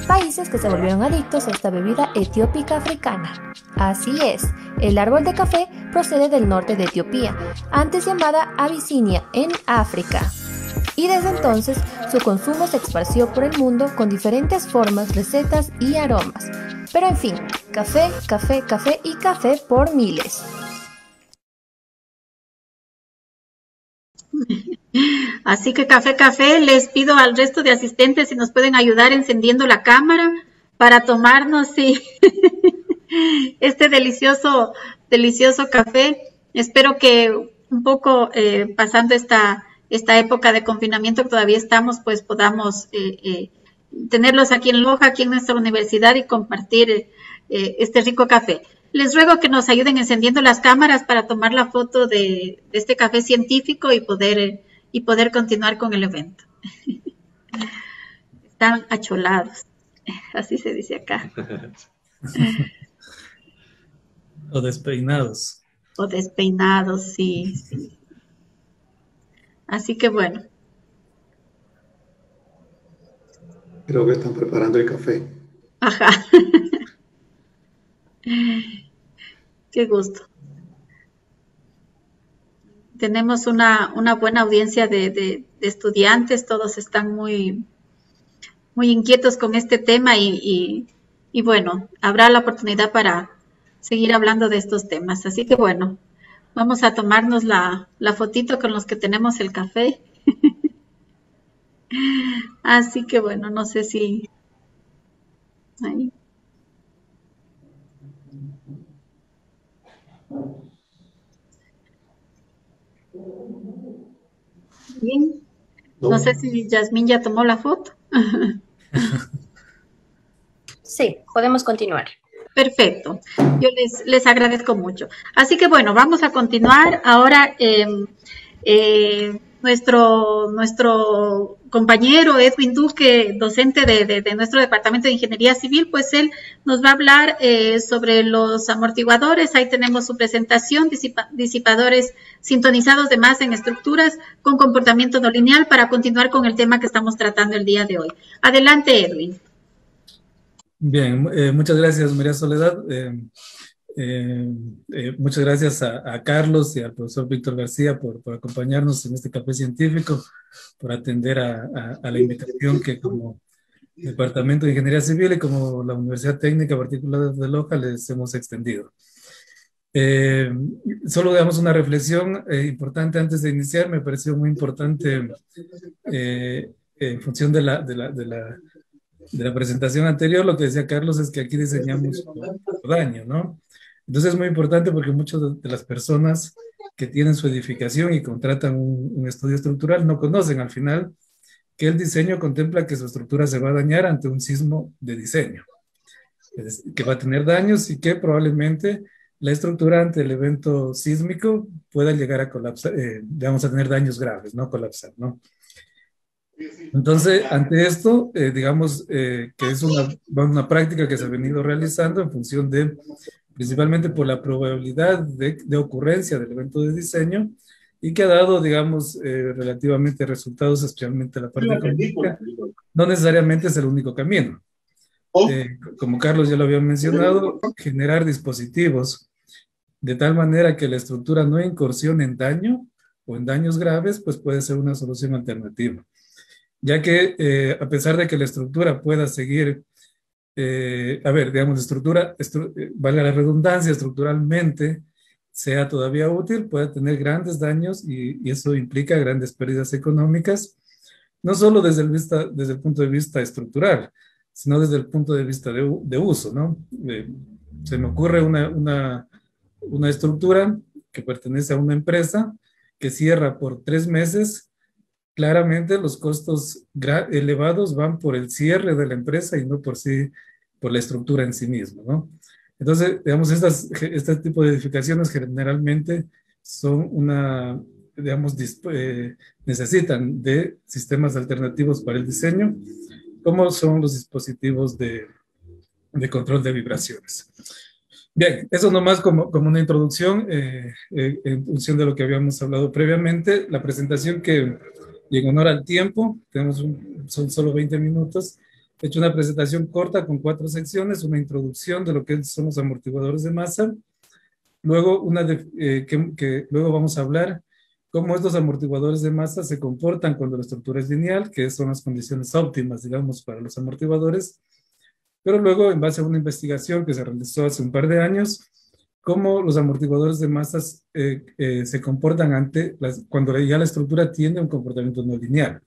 países que se volvieron adictos a esta bebida etiópica africana. Así es, el árbol de café procede del norte de Etiopía, antes llamada Abisinia, en África. Y desde entonces, su consumo se esparció por el mundo con diferentes formas, recetas y aromas. Pero en fin, café, café, café y café por miles. Así que café, les pido al resto de asistentes si nos pueden ayudar encendiendo la cámara para tomarnos este delicioso café. Espero que un poco pasando esta época de confinamiento que todavía estamos, pues podamos tenerlos aquí en Loja, aquí en nuestra universidad y compartir este rico café. Les ruego que nos ayuden encendiendo las cámaras para tomar la foto de este café científico y poder continuar con el evento. Están acholados, así se dice acá. O despeinados. O despeinados, sí. Así que bueno. Creo que están preparando el café. Ajá. Qué gusto. Tenemos una buena audiencia de estudiantes, todos están muy inquietos con este tema y bueno, habrá la oportunidad para seguir hablando de estos temas. Así que bueno, vamos a tomarnos la fotito con los que tenemos el café. Así que bueno, no sé si... Ahí. Bien. No sé si Yasmín ya tomó la foto. Sí, podemos continuar. Perfecto. Yo les agradezco mucho. Así que bueno, vamos a continuar. Ahora nuestro compañero Edwin Duque, docente de nuestro Departamento de Ingeniería Civil, pues él nos va a hablar sobre los amortiguadores. Ahí tenemos su presentación, disipadores sintonizados de masa en estructuras con comportamiento no lineal, para continuar con el tema que estamos tratando el día de hoy. Adelante, Edwin. Bien, muchas gracias, María Soledad. Muchas gracias a Carlos y al profesor Víctor García por acompañarnos en este café científico, por atender a la invitación que como Departamento de Ingeniería Civil y como la Universidad Técnica Particular de Loja les hemos extendido. Solo damos una reflexión importante antes de iniciar. Me pareció muy importante en función de la presentación anterior. Lo que decía Carlos es que aquí diseñamos por daño, ¿no? Entonces es muy importante porque muchas de las personas que tienen su edificación y contratan un estudio estructural no conocen al final que el diseño contempla que su estructura se va a dañar ante un sismo de diseño, que va a tener daños y que probablemente la estructura ante el evento sísmico pueda llegar a colapsar, vamos a tener daños graves, no colapsar, ¿no? Entonces, ante esto, digamos que es una práctica que se ha venido realizando en función de, principalmente por la probabilidad de ocurrencia del evento de diseño, y que ha dado, digamos, relativamente resultados, especialmente la parte económica. No necesariamente es el único camino. Como Carlos ya lo había mencionado, generar dispositivos de tal manera que la estructura no incursione en daño o en daños graves, pues puede ser una solución alternativa. Ya que a pesar de que la estructura pueda seguir, digamos, valga la redundancia, estructuralmente sea todavía útil, puede tener grandes daños y eso implica grandes pérdidas económicas, no solo desde el punto de vista estructural, sino desde el punto de vista de uso, ¿no? Se me ocurre una estructura que pertenece a una empresa que cierra por 3 meses. Claramente los costos elevados van por el cierre de la empresa y no por la estructura en sí misma, ¿no? Entonces, digamos, este tipo de edificaciones generalmente son digamos, necesitan de sistemas alternativos para el diseño, como son los dispositivos de control de vibraciones. Bien, eso nomás como una introducción en función de lo que habíamos hablado previamente. La presentación y en honor al tiempo, son solo 20 minutos, he hecho una presentación corta con 4 secciones, una introducción de lo que son los amortiguadores de masa, luego, luego vamos a hablar cómo estos amortiguadores de masa se comportan cuando la estructura es lineal, que son las condiciones óptimas, digamos, para los amortiguadores, pero luego, en base a una investigación que se realizó hace un par de años, cómo los amortiguadores de masas se comportan cuando ya la estructura tiene un comportamiento no lineal.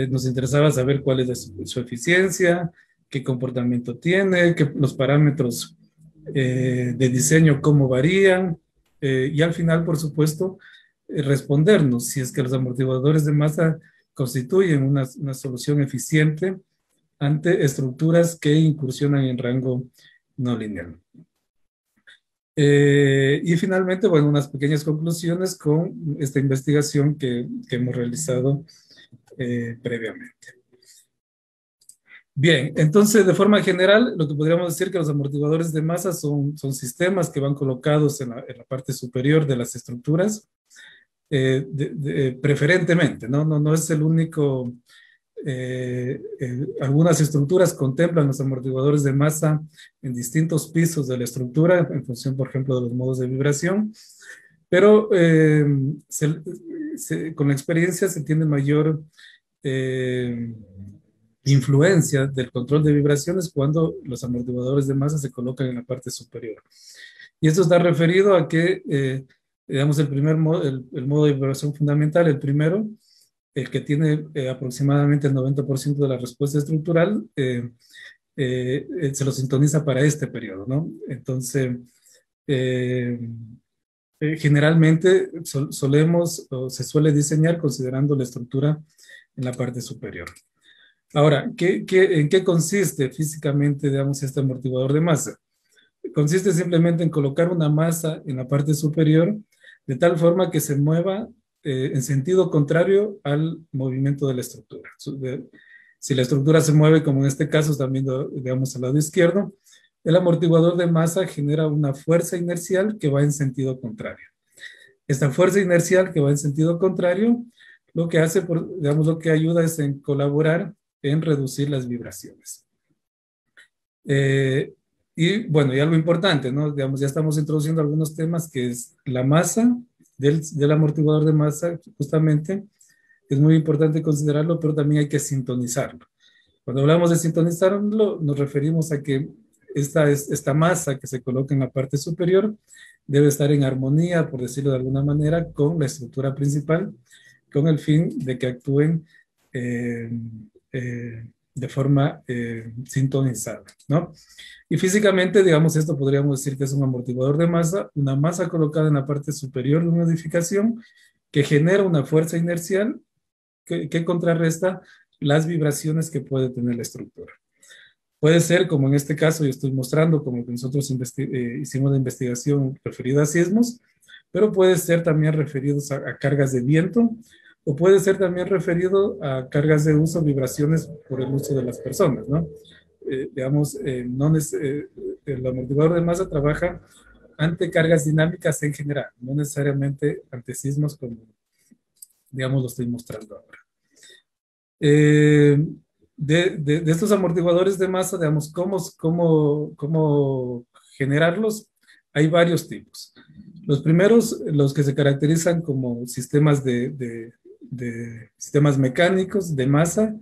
Nos interesaba saber cuál es su eficiencia, qué comportamiento tiene, los parámetros de diseño, cómo varían, y al final, por supuesto, respondernos si es que los amortiguadores de masa constituyen una solución eficiente ante estructuras que incursionan en rango no lineal. Y finalmente, bueno, unas pequeñas conclusiones con esta investigación que hemos realizado previamente. Bien, entonces, de forma general, lo que podríamos decir que los amortiguadores de masa son sistemas que van colocados en la parte superior de las estructuras, preferentemente, no es el único. Algunas estructuras contemplan los amortiguadores de masa en distintos pisos de la estructura, en función, por ejemplo, de los modos de vibración, pero con la experiencia se tiene mayor influencia del control de vibraciones cuando los amortiguadores de masa se colocan en la parte superior. Y esto está referido a que, digamos, el modo de vibración fundamental, el primero, el que tiene aproximadamente el 90% de la respuesta estructural, se lo sintoniza para este periodo, ¿no? Entonces, generalmente se suele diseñar considerando la estructura en la parte superior. Ahora, ¿en qué consiste físicamente, digamos, este amortiguador de masa? Consiste simplemente en colocar una masa en la parte superior de tal forma que se mueva en sentido contrario al movimiento de la estructura. Si la estructura se mueve, como en este caso, están viendo, digamos, al lado izquierdo, el amortiguador de masa genera una fuerza inercial que va en sentido contrario. Esta fuerza inercial que va en sentido contrario, lo que hace, digamos, lo que ayuda es en colaborar en reducir las vibraciones. Y bueno, y algo importante, ¿no? Digamos, ya estamos introduciendo algunos temas que es la masa del amortiguador de masa, justamente, es muy importante considerarlo, pero también hay que sintonizarlo. Cuando hablamos de sintonizarlo, nos referimos a que esta masa que se coloca en la parte superior debe estar en armonía, por decirlo de alguna manera, con la estructura principal, con el fin de que actúen de forma sintonizada, ¿no? Y físicamente, digamos, esto podríamos decir que es un amortiguador de masa, una masa colocada en la parte superior de una edificación que genera una fuerza inercial que contrarresta las vibraciones que puede tener la estructura. Puede ser, como en este caso yo estoy mostrando, como que nosotros hicimos la investigación referida a sismos, pero puede ser también referidos a cargas de viento, o puede ser también referido a cargas de uso, vibraciones por el uso de las personas, ¿no? Digamos, el amortiguador de masa trabaja ante cargas dinámicas en general, no necesariamente ante sismos como, digamos, lo estoy mostrando ahora. De estos amortiguadores de masa, digamos, ¿cómo generarlos? Hay varios tipos. Los primeros, los que se caracterizan como sistemas sistemas mecánicos de masa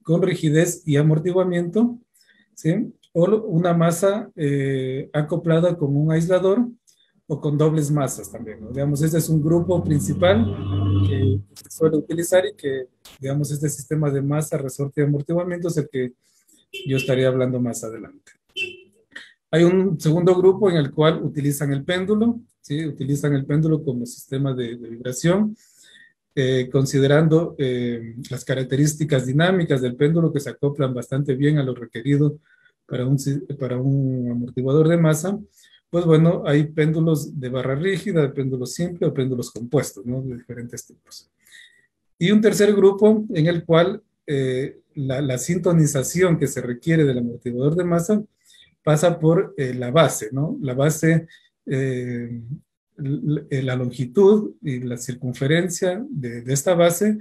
con rigidez y amortiguamiento, ¿sí? O una masa acoplada con un aislador o con dobles masas también, ¿no? Digamos, este es un grupo principal que se suele utilizar y que, digamos, este sistema de masa, resorte y amortiguamiento es el que yo estaría hablando más adelante. Hay un segundo grupo en el cual utilizan el péndulo, ¿sí? Utilizan el péndulo como sistema de vibración, considerando las características dinámicas del péndulo que se acoplan bastante bien a lo requerido para un amortiguador de masa. Pues bueno, hay péndulos de barra rígida, de péndulo simple o péndulos compuestos, ¿no? De diferentes tipos. Y un tercer grupo en el cual la sintonización que se requiere del amortiguador de masa pasa por la base, ¿no? La base, la longitud y la circunferencia de esta base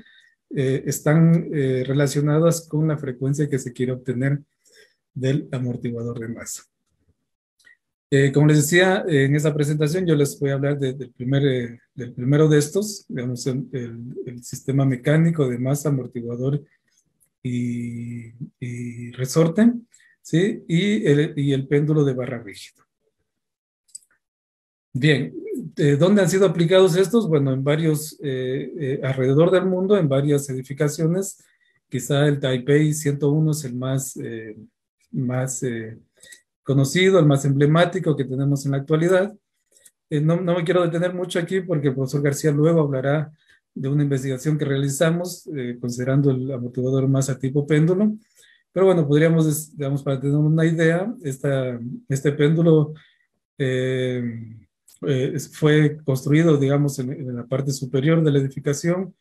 están relacionadas con la frecuencia que se quiere obtener del amortiguador de masa. Como les decía, en esta presentación yo les voy a hablar del primero de estos, digamos, el sistema mecánico de masa, amortiguador y resorte, ¿sí? Y el péndulo de barra rígida. Bien, ¿dónde han sido aplicados estos? Bueno, en varios, alrededor del mundo, en varias edificaciones. Quizá el Taipei 101 es el más conocido, el más emblemático que tenemos en la actualidad. No me quiero detener mucho aquí porque el profesor García luego hablará de una investigación que realizamos considerando el amortiguador masa tipo péndulo. Pero bueno, podríamos, digamos, para tener una idea, este péndulo fue construido, digamos, en la parte superior de la edificación,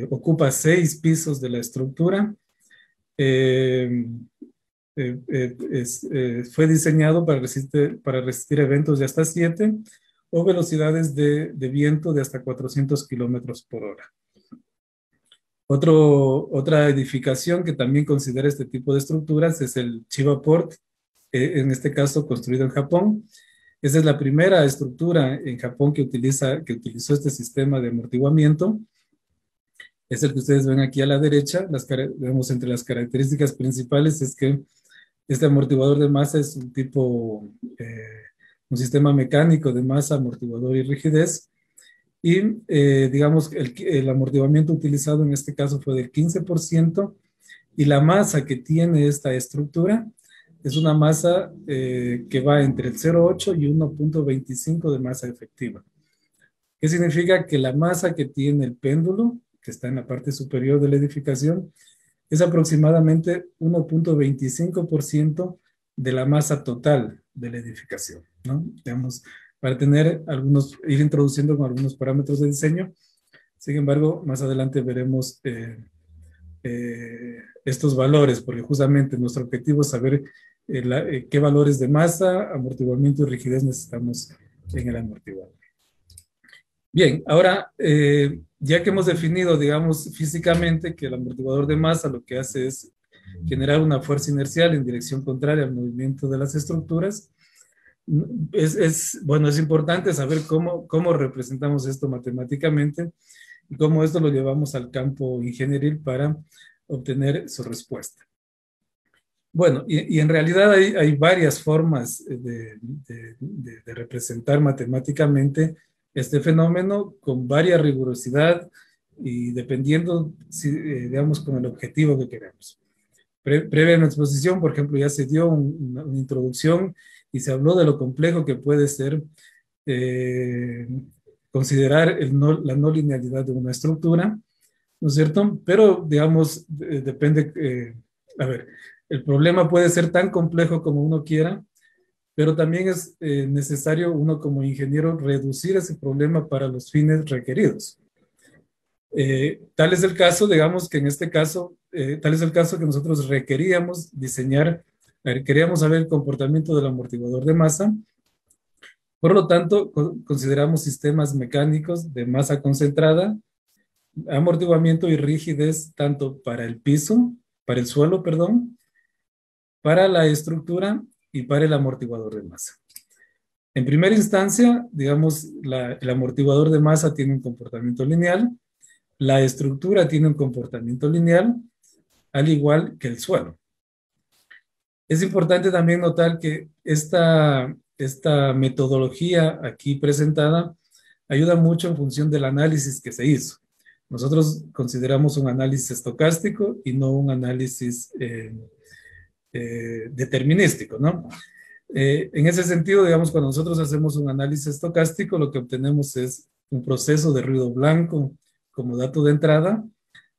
ocupa 6 pisos de la estructura. Fue diseñado para resistir eventos de hasta 7 o velocidades de viento de hasta 400 kilómetros por hora. Otra edificación que también considera este tipo de estructuras es el Chiba Port, en este caso construido en Japón. Esa es la primera estructura en Japón que utilizó este sistema de amortiguamiento. Es el que ustedes ven aquí a la derecha. Vemos entre las características principales es que este amortiguador de masa es un sistema mecánico de masa, amortiguador y rigidez. Y digamos, el amortiguamiento utilizado en este caso fue del 15%, y la masa que tiene esta estructura es una masa que va entre el 0,8 y 1,25 de masa efectiva. ¿Qué significa? Que la masa que tiene el péndulo, que está en la parte superior de la edificación, es aproximadamente 1,25% de la masa total de la edificación, ¿no? Digamos, para ir introduciendo con algunos parámetros de diseño. Sin embargo, más adelante veremos estos valores, porque justamente nuestro objetivo es saber qué valores de masa, amortiguamiento y rigidez necesitamos en el amortiguador. Bien, ahora, ya que hemos definido, digamos, físicamente que el amortiguador de masa lo que hace es generar una fuerza inercial en dirección contraria al movimiento de las estructuras, bueno, es importante saber cómo representamos esto matemáticamente y cómo esto lo llevamos al campo ingenieril para obtener su respuesta. Bueno, y en realidad hay varias formas de representar matemáticamente este fenómeno con varia rigurosidad y dependiendo, digamos, con el objetivo que queremos. Previa a la exposición, por ejemplo, ya se dio una introducción y se habló de lo complejo que puede ser considerar la no linealidad de una estructura, ¿no es cierto? Pero, digamos, depende, a ver, el problema puede ser tan complejo como uno quiera, pero también es necesario uno como ingeniero reducir ese problema para los fines requeridos. Tal es el caso, digamos que en este caso, tal es el caso que nosotros requeríamos diseñar. Queríamos saber el comportamiento del amortiguador de masa. Por lo tanto, consideramos sistemas mecánicos de masa concentrada, amortiguamiento y rigidez tanto para el suelo, para la estructura y para el amortiguador de masa. En primera instancia, digamos, el amortiguador de masa tiene un comportamiento lineal, la estructura tiene un comportamiento lineal, al igual que el suelo. Es importante también notar que esta esta metodología aquí presentada ayuda mucho en función del análisis que se hizo. Nosotros consideramos un análisis estocástico y no un análisis determinístico, ¿no? En ese sentido, digamos, cuando nosotros hacemos un análisis estocástico, lo que obtenemos es un proceso de ruido blanco como dato de entrada,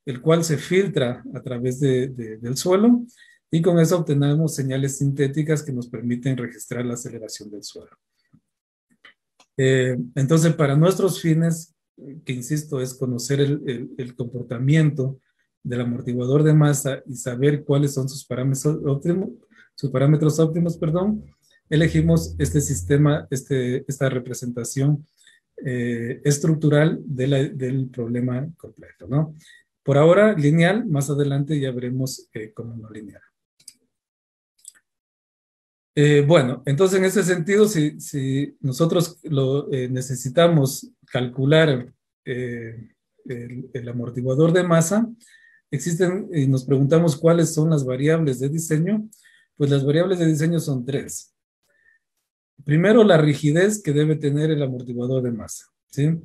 el cual se filtra a través del suelo, y con eso obtenemos señales sintéticas que nos permiten registrar la aceleración del suelo. Entonces, para nuestros fines, que insisto, es conocer el comportamiento del amortiguador de masa y saber cuáles son sus parámetros óptimos, elegimos este sistema, esta representación estructural del problema completo, ¿no? Por ahora lineal, más adelante ya veremos cómo no lineal. Bueno, entonces en ese sentido, si nosotros necesitamos calcular el amortiguador de masa, existen, y nos preguntamos cuáles son las variables de diseño, pues las variables de diseño son 3. Primero, la rigidez que debe tener el amortiguador de masa, ¿sí?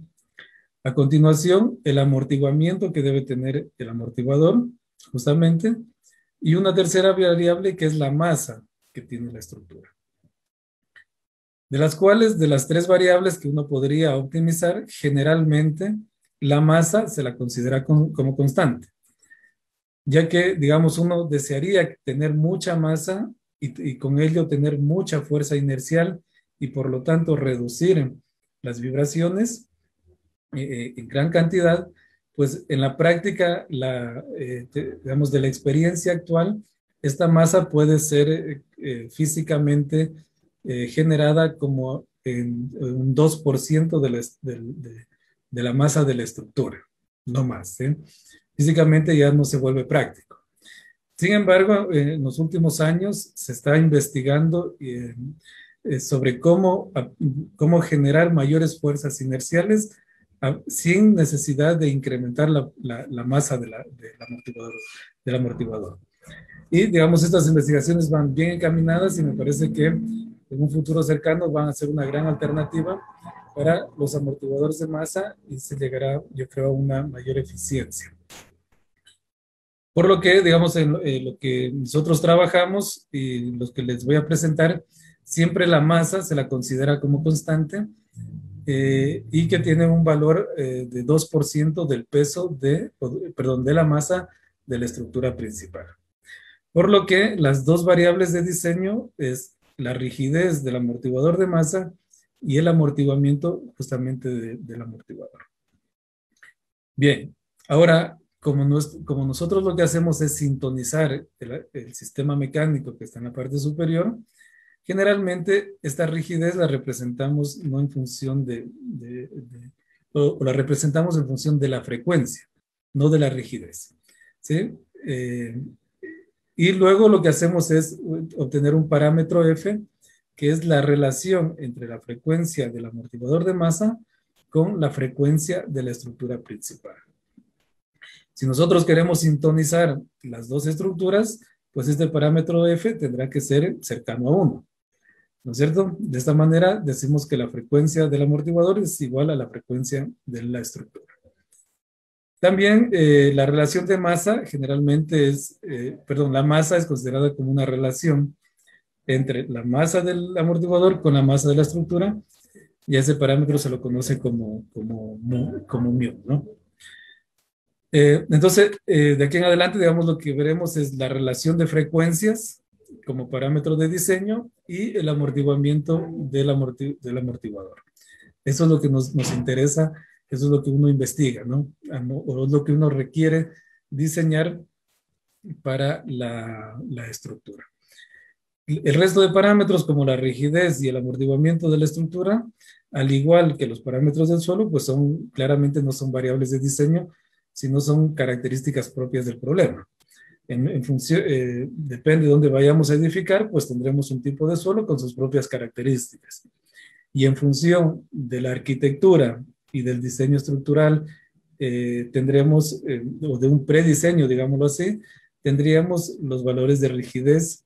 A continuación, el amortiguamiento que debe tener el amortiguador, justamente, y una tercera variable que es la masa que tiene la estructura. De las cuales, de las 3 variables que uno podría optimizar, generalmente la masa se la considera como constante, ya que, digamos, uno desearía tener mucha masa y con ello tener mucha fuerza inercial y por lo tanto reducir las vibraciones en gran cantidad. Pues en la práctica, digamos, de la experiencia actual, esta masa puede ser físicamente generada como en un 2% de la masa de la estructura, no más, ¿sí? Físicamente ya no se vuelve práctico. Sin embargo, en los últimos años se está investigando sobre cómo generar mayores fuerzas inerciales sin necesidad de incrementar la masa del amortiguador. Y, digamos, estas investigaciones van bien encaminadas y me parece que en un futuro cercano van a ser una gran alternativa para los amortiguadores de masa y se llegará, yo creo, a una mayor eficiencia. Por lo que, digamos, en lo que nosotros trabajamos y los que les voy a presentar, siempre la masa se la considera como constante y que tiene un valor de 2% del peso de la masa de la estructura principal. Por lo que las 2 variables de diseño es la rigidez del amortiguador de masa y el amortiguamiento justamente del amortiguador. Bien, ahora, como nosotros lo que hacemos es sintonizar el sistema mecánico que está en la parte superior, generalmente esta rigidez la representamos no en función o la representamos en función de la frecuencia, no de la rigidez, ¿sí? Y luego lo que hacemos es obtener un parámetro F, que es la relación entre la frecuencia del amortiguador de masa con la frecuencia de la estructura principal. Si nosotros queremos sintonizar las 2 estructuras, pues este parámetro F tendrá que ser cercano a 1, ¿no es cierto? De esta manera decimos que la frecuencia del amortiguador es igual a la frecuencia de la estructura. También la relación de masa generalmente la masa es considerada como una relación entre la masa del amortiguador con la masa de la estructura, y ese parámetro se lo conoce como mu, ¿no? Entonces, de aquí en adelante, digamos, lo que veremos es la relación de frecuencias como parámetro de diseño y el amortiguamiento del amortiguador. Eso es lo que nos interesa, eso es lo que uno investiga, ¿no? O es lo que uno requiere diseñar para la estructura. El resto de parámetros, como la rigidez y el amortiguamiento de la estructura, al igual que los parámetros del suelo, pues claramente no son variables de diseño, sino son características propias del problema. En función, depende de dónde vayamos a edificar, pues tendremos un tipo de suelo con sus propias características. Y en función de la arquitectura y del diseño estructural, tendremos, o de un prediseño, digámoslo así, tendríamos los valores de rigidez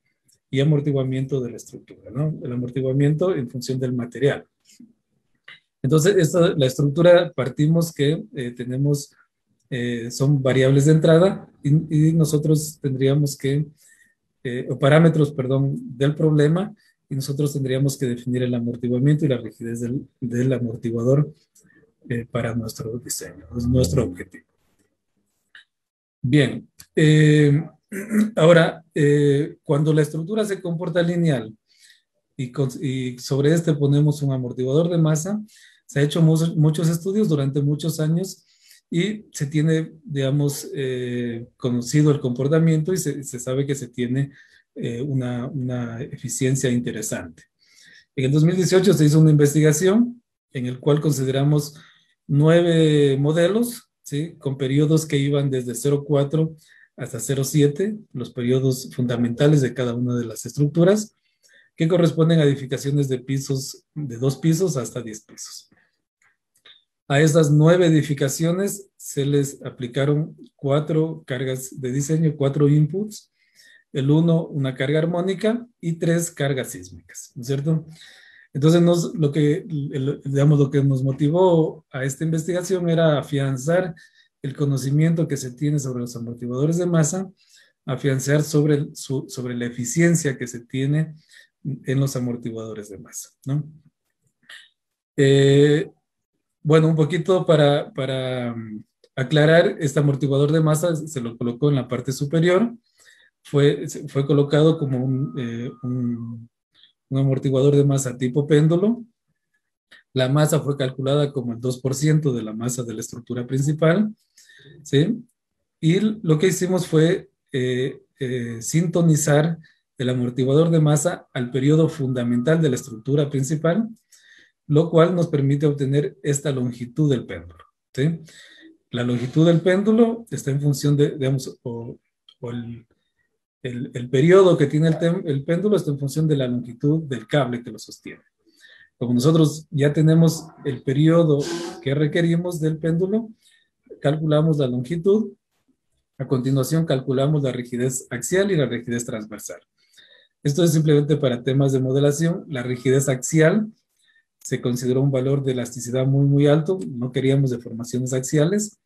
y amortiguamiento de la estructura, ¿no? El amortiguamiento en función del material. Entonces, la estructura partimos que tenemos, son variables de entrada y nosotros tendríamos que, o parámetros, perdón, del problema, y nosotros tendríamos que definir el amortiguamiento y la rigidez del amortiguador para nuestro diseño, es nuestro objetivo. Bien, ahora, cuando la estructura se comporta lineal y sobre este ponemos un amortiguador de masa, se ha hecho muchos estudios durante muchos años y se tiene, digamos, conocido el comportamiento y se sabe que se tiene una eficiencia interesante. En el 2018 se hizo una investigación en el cual consideramos 9 modelos, ¿sí? Con periodos que iban desde 0,4 hasta 0,7, los periodos fundamentales de cada una de las estructuras, que corresponden a edificaciones de pisos, de 2 pisos hasta 10 pisos. A estas 9 edificaciones se les aplicaron 4 cargas de diseño, 4 inputs, el 1 una carga armónica y 3 cargas sísmicas, ¿no es cierto? Entonces, lo que nos motivó a esta investigación era afianzar el conocimiento que se tiene sobre los amortiguadores de masa, afianzar sobre la eficiencia que se tiene en los amortiguadores de masa, ¿no? Bueno, un poquito para aclarar, este amortiguador de masa se lo colocó en la parte superior, fue colocado como un amortiguador de masa tipo péndulo. La masa fue calculada como el 2% de la masa de la estructura principal, ¿sí? Y lo que hicimos fue sintonizar el amortiguador de masa al periodo fundamental de la estructura principal, lo cual nos permite obtener esta longitud del péndulo, ¿sí? La longitud del péndulo está en función de, digamos, el periodo que tiene el péndulo está en función de la longitud del cable que lo sostiene. Como nosotros ya tenemos el periodo que requerimos del péndulo, calculamos la longitud. A continuación calculamos la rigidez axial y la rigidez transversal. Esto es simplemente para temas de modelación. La rigidez axial se consideró un valor de elasticidad muy, muy alto. No queríamos deformaciones axiales.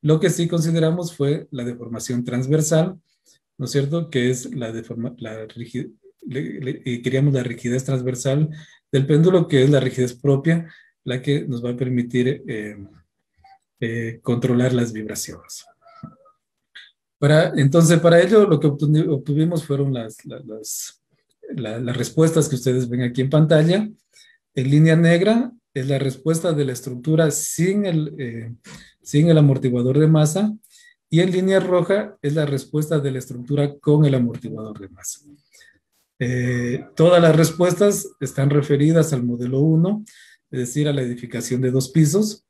Lo que sí consideramos fue la deformación transversal, ¿no es cierto? Que es queríamos la rigidez transversal del péndulo, que es la rigidez propia, la que nos va a permitir controlar las vibraciones. Entonces, para ello, lo que obtuvimos fueron las respuestas que ustedes ven aquí en pantalla. En línea negra es la respuesta de la estructura sin el amortiguador de masa, y en línea roja es la respuesta de la estructura con el amortiguador de masa. Todas las respuestas están referidas al modelo 1, es decir, a la edificación de 2 pisos,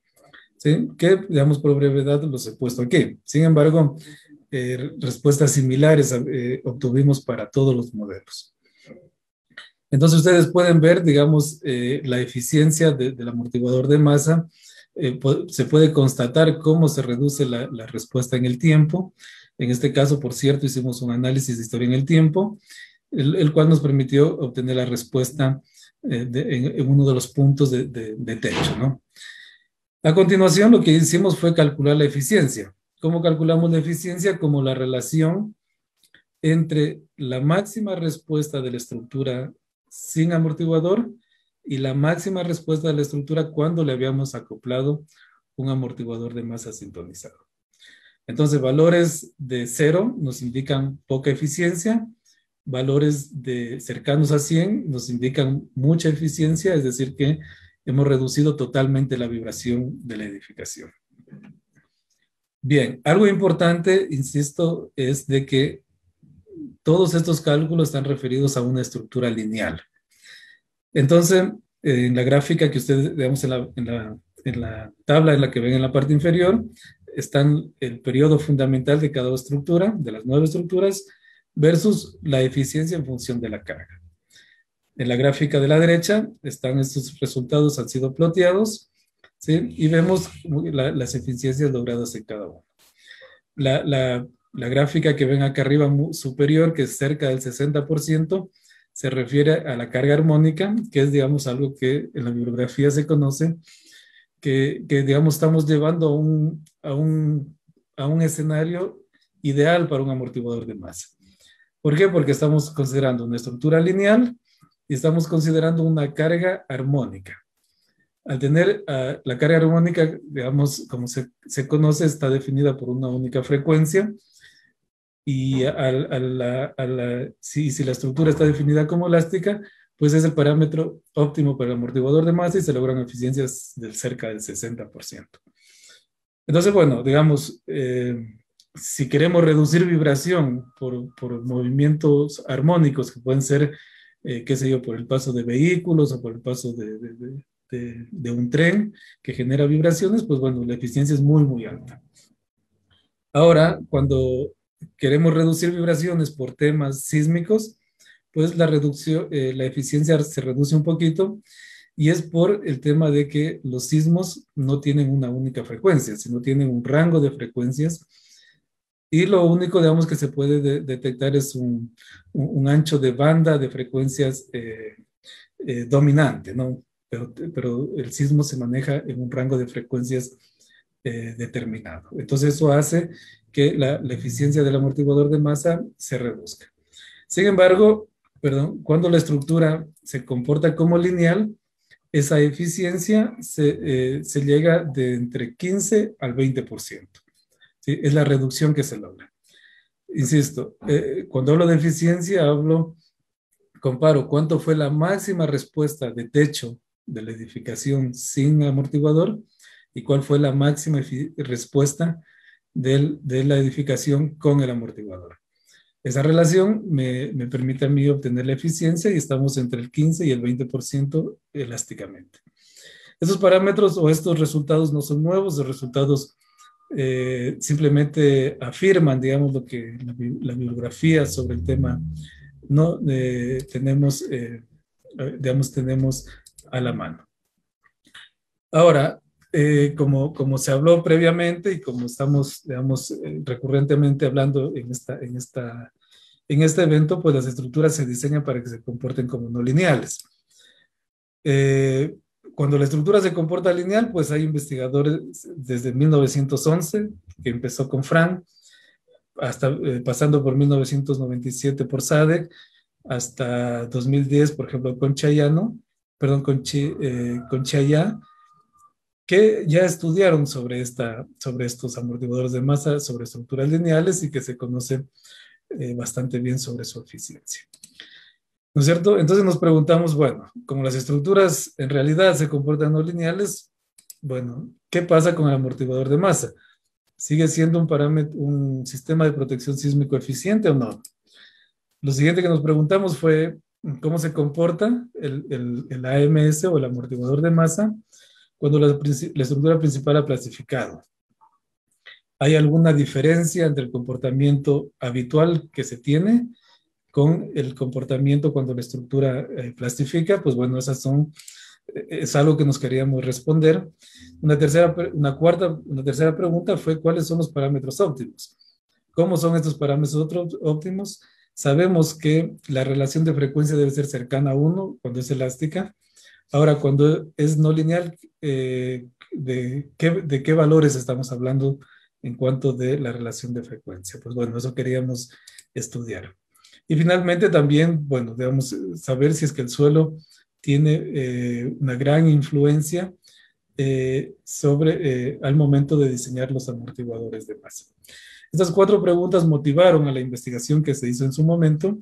¿sí? Que, digamos, por brevedad los he puesto aquí. Sin embargo, respuestas similares obtuvimos para todos los modelos. Entonces, ustedes pueden ver, digamos, la eficiencia del amortiguador de masa. Se puede constatar cómo se reduce la respuesta en el tiempo. En este caso, por cierto, hicimos un análisis de historia en el tiempo, el cual nos permitió obtener la respuesta en uno de los puntos de techo, ¿no? A continuación, lo que hicimos fue calcular la eficiencia. ¿Cómo calculamos la eficiencia? Como la relación entre la máxima respuesta de la estructura sin amortiguador y la máxima respuesta de la estructura cuando le habíamos acoplado un amortiguador de masa sintonizado. Entonces, valores de 0 nos indican poca eficiencia, valores cercanos a 100 nos indican mucha eficiencia, es decir, que hemos reducido totalmente la vibración de la edificación. Bien, algo importante, insisto, es de que todos estos cálculos están referidos a una estructura lineal. Entonces, en la gráfica que ustedes, digamos, en la tabla en la que ven en la parte inferior, están el periodo fundamental de cada estructura, de las 9 estructuras, versus la eficiencia en función de la carga. En la gráfica de la derecha están estos resultados, han sido ploteados, ¿sí? Y vemos las eficiencias logradas en cada uno. La gráfica que ven acá arriba superior, que es cerca del 60%, se refiere a la carga armónica, que es, digamos, algo que en la bibliografía se conoce, que digamos, estamos llevando a un escenario ideal para un amortiguador de masa. ¿Por qué? Porque estamos considerando una estructura lineal y estamos considerando una carga armónica. Al tener la carga armónica, digamos, como se conoce, está definida por una única frecuencia, y si la estructura está definida como elástica, pues es el parámetro óptimo para el amortiguador de masa y se logran eficiencias de cerca del 60%. Entonces, bueno, digamos, si queremos reducir vibración por movimientos armónicos que pueden ser, qué sé yo, por el paso de vehículos o por el paso de un tren que genera vibraciones, pues bueno, la eficiencia es muy, muy alta. Ahora, cuando queremos reducir vibraciones por temas sísmicos, pues la eficiencia se reduce un poquito, y es por el tema de que los sismos no tienen una única frecuencia, sino tienen un rango de frecuencias, y lo único, digamos, que se puede detectar es un ancho de banda de frecuencias dominante, ¿no? Pero el sismo se maneja en un rango de frecuencias determinado. Entonces eso hace que la eficiencia del amortiguador de masa se reduzca. Sin embargo, cuando la estructura se comporta como lineal, esa eficiencia se llega de entre 15 al 20%. ¿Sí? Es la reducción que se logra. Insisto, cuando hablo de eficiencia, comparo cuánto fue la máxima respuesta de techo de la edificación sin amortiguador y cuál fue la máxima respuesta de la edificación con el amortiguador. Esa relación me permite a mí obtener la eficiencia y estamos entre el 15 y el 20% elásticamente. Esos parámetros o estos resultados no son nuevos, los resultados simplemente afirman, digamos, lo que la bibliografía sobre el tema no tenemos, tenemos a la mano. Ahora, como se habló previamente y como estamos, digamos, recurrentemente hablando en este evento, pues las estructuras se diseñan para que se comporten como no lineales. Cuando la estructura se comporta lineal, pues hay investigadores desde 1911, que empezó con Frank, hasta pasando por 1997 por Sadek, hasta 2010, por ejemplo, con Chayano, con Chaya, que ya estudiaron sobre estos amortiguadores de masa, sobre estructuras lineales y que se conoce bastante bien sobre su eficiencia. ¿No es cierto? Entonces nos preguntamos, bueno, como las estructuras en realidad se comportan no lineales, bueno, ¿qué pasa con el amortiguador de masa? ¿Sigue siendo un sistema de protección sísmico eficiente o no? Lo siguiente que nos preguntamos fue cómo se comporta el AMS o el amortiguador de masa cuando la estructura principal ha plastificado. ¿Hay alguna diferencia entre el comportamiento habitual que se tiene con el comportamiento cuando la estructura plastifica? Pues bueno, es algo que nos queríamos responder. Una tercera pregunta fue ¿cuáles son los parámetros óptimos? ¿Cómo son estos parámetros óptimos? Sabemos que la relación de frecuencia debe ser cercana a 1 cuando es elástica. Ahora, cuando es no lineal, ¿de qué valores estamos hablando en cuanto de la relación de frecuencia? Pues bueno, eso queríamos estudiar. Y finalmente también, bueno, debemos saber si es que el suelo tiene una gran influencia al momento de diseñar los amortiguadores de masa. Estas 4 preguntas motivaron a la investigación que se hizo en su momento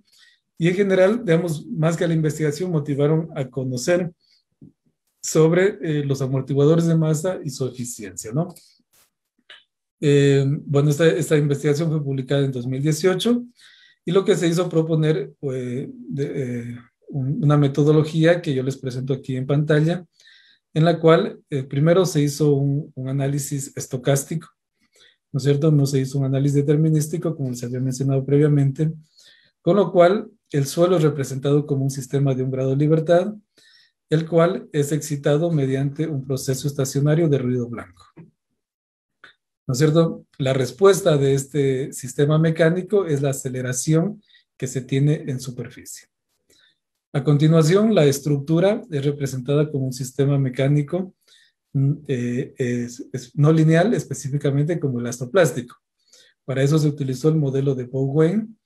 y en general, digamos, más que a la investigación, motivaron a conocer sobre los amortiguadores de masa y su eficiencia, ¿no? Bueno, esta investigación fue publicada en 2018 y lo que se hizo proponer una metodología que yo les presento aquí en pantalla, en la cual primero se hizo un análisis estocástico, ¿no es cierto? No se hizo un análisis determinístico, como les había mencionado previamente, con lo cual el suelo es representado como un sistema de un grado de libertad, el cual es excitado mediante un proceso estacionario de ruido blanco. ¿no es cierto? La respuesta de este sistema mecánico es la aceleración que se tiene en superficie. A continuación, la estructura es representada como un sistema mecánico es no lineal, específicamente como elastoplástico. Para eso se utilizó el modelo de Bowen,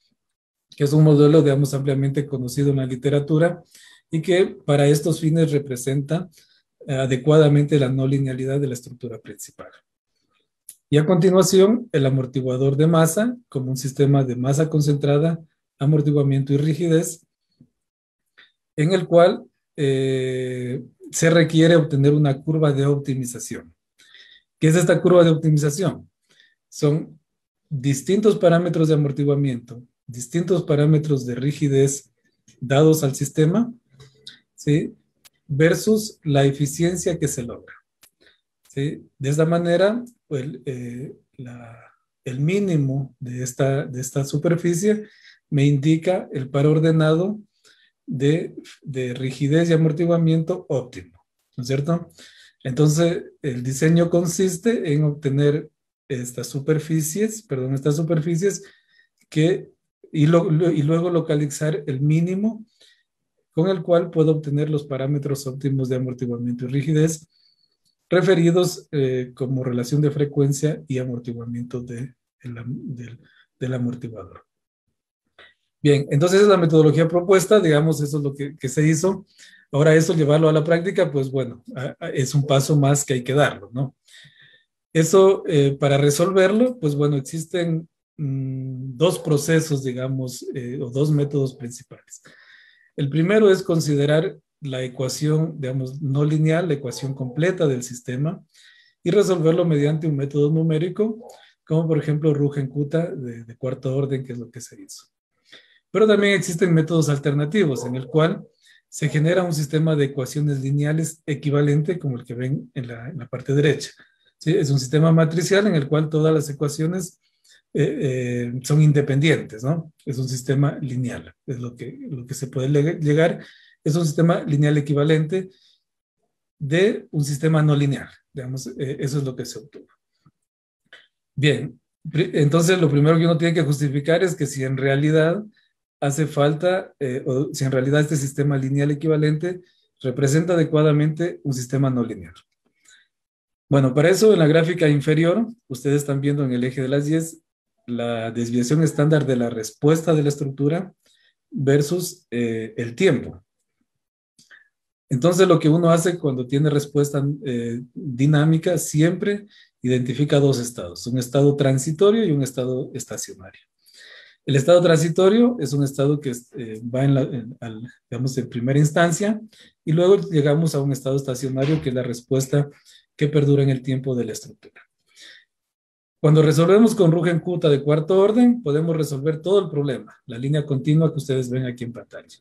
que es un modelo, digamos, ampliamente conocido en la literatura y que para estos fines representa adecuadamente la no linealidad de la estructura principal. Y a continuación, el amortiguador de masa, como un sistema de masa concentrada, amortiguamiento y rigidez, en el cual se requiere obtener una curva de optimización. ¿Qué es esta curva de optimización? Son distintos parámetros de amortiguamiento, distintos parámetros de rigidez dados al sistema, ¿sí? Versus la eficiencia que se logra. ¿Sí? De esta manera, el mínimo de esta superficie me indica el par ordenado de rigidez y amortiguamiento óptimo, ¿no es cierto? Entonces, el diseño consiste en obtener estas superficies y luego localizar el mínimo con el cual puedo obtener los parámetros óptimos de amortiguamiento y rigidez referidos como relación de frecuencia y amortiguamiento del amortiguador. Bien, entonces esa es la metodología propuesta, digamos, eso es lo que se hizo. Ahora eso, llevarlo a la práctica, pues bueno, es un paso más que hay que darlo, ¿no? Eso, para resolverlo, pues bueno, existen dos procesos, digamos, o dos métodos principales. El primero es considerar la ecuación, digamos, no lineal, la ecuación completa del sistema, y resolverlo mediante un método numérico, como por ejemplo Rugenkutta de cuarto orden, que es lo que se hizo. Pero también existen métodos alternativos en el cual se genera un sistema de ecuaciones lineales equivalente como el que ven en la parte derecha. ¿Sí? Es un sistema matricial en el cual todas las ecuaciones son independientes, ¿no? Es un sistema lineal, es lo que se puede llegar. Es un sistema lineal equivalente de un sistema no lineal. Digamos, eso es lo que se obtuvo. Bien, entonces lo primero que uno tiene que justificar es que si en realidad hace falta, o si en realidad este sistema lineal equivalente representa adecuadamente un sistema no lineal. Bueno, para eso en la gráfica inferior, ustedes están viendo en el eje de las 10 la desviación estándar de la respuesta de la estructura versus el tiempo. Entonces lo que uno hace cuando tiene respuesta dinámica siempre identifica dos estados, un estado transitorio y un estado estacionario. El estado transitorio es un estado que va digamos, en primera instancia y luego llegamos a un estado estacionario que es la respuesta que perdura en el tiempo de la estructura. Cuando resolvemos con Rugenkutta de cuarto orden, podemos resolver todo el problema, la línea continua que ustedes ven aquí en pantalla.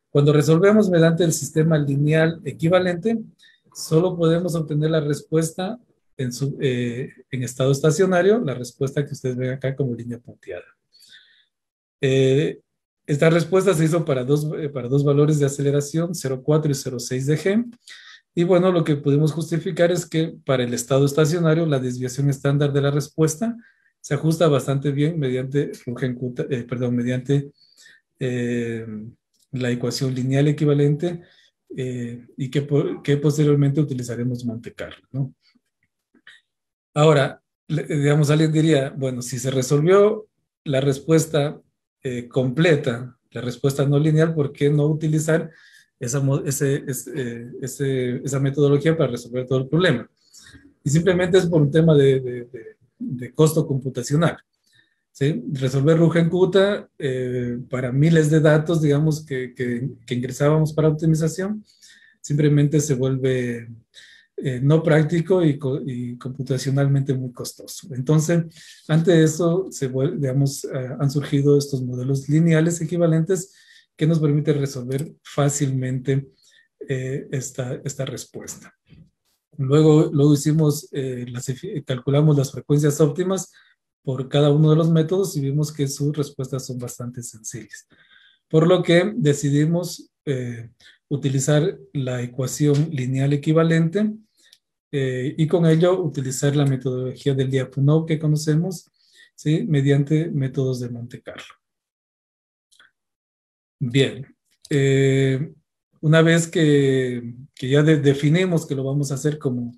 Cuando resolvemos mediante el sistema lineal equivalente, solo podemos obtener la respuesta en estado estacionario, la respuesta que ustedes ven acá como línea punteada. Esta respuesta se hizo para dos valores de aceleración, 0,4 y 0,6 de G. Y bueno, lo que pudimos justificar es que para el estado estacionario, la desviación estándar de la respuesta se ajusta bastante bien mediante mediante la ecuación lineal equivalente y que posteriormente utilizaremos Monte Carlo, ¿no? Ahora, digamos, alguien diría, bueno, si se resolvió la respuesta completa, la respuesta no lineal, ¿por qué no utilizar esa metodología para resolver todo el problema? Y simplemente es por un tema de costo computacional. ¿Sí? Resolver Rugenkutta para miles de datos, digamos, que ingresábamos para optimización, simplemente se vuelve no práctico y computacionalmente muy costoso. Entonces, ante eso, digamos, han surgido estos modelos lineales equivalentes que nos permiten resolver fácilmente esta respuesta. Luego calculamos las frecuencias óptimas por cada uno de los métodos y vimos que sus respuestas son bastante sencillas. Por lo que decidimos utilizar la ecuación lineal equivalente y con ello utilizar la metodología del Lyapunov que conocemos, ¿sí? Mediante métodos de Monte Carlo. Bien, una vez que ya definimos que lo vamos a hacer como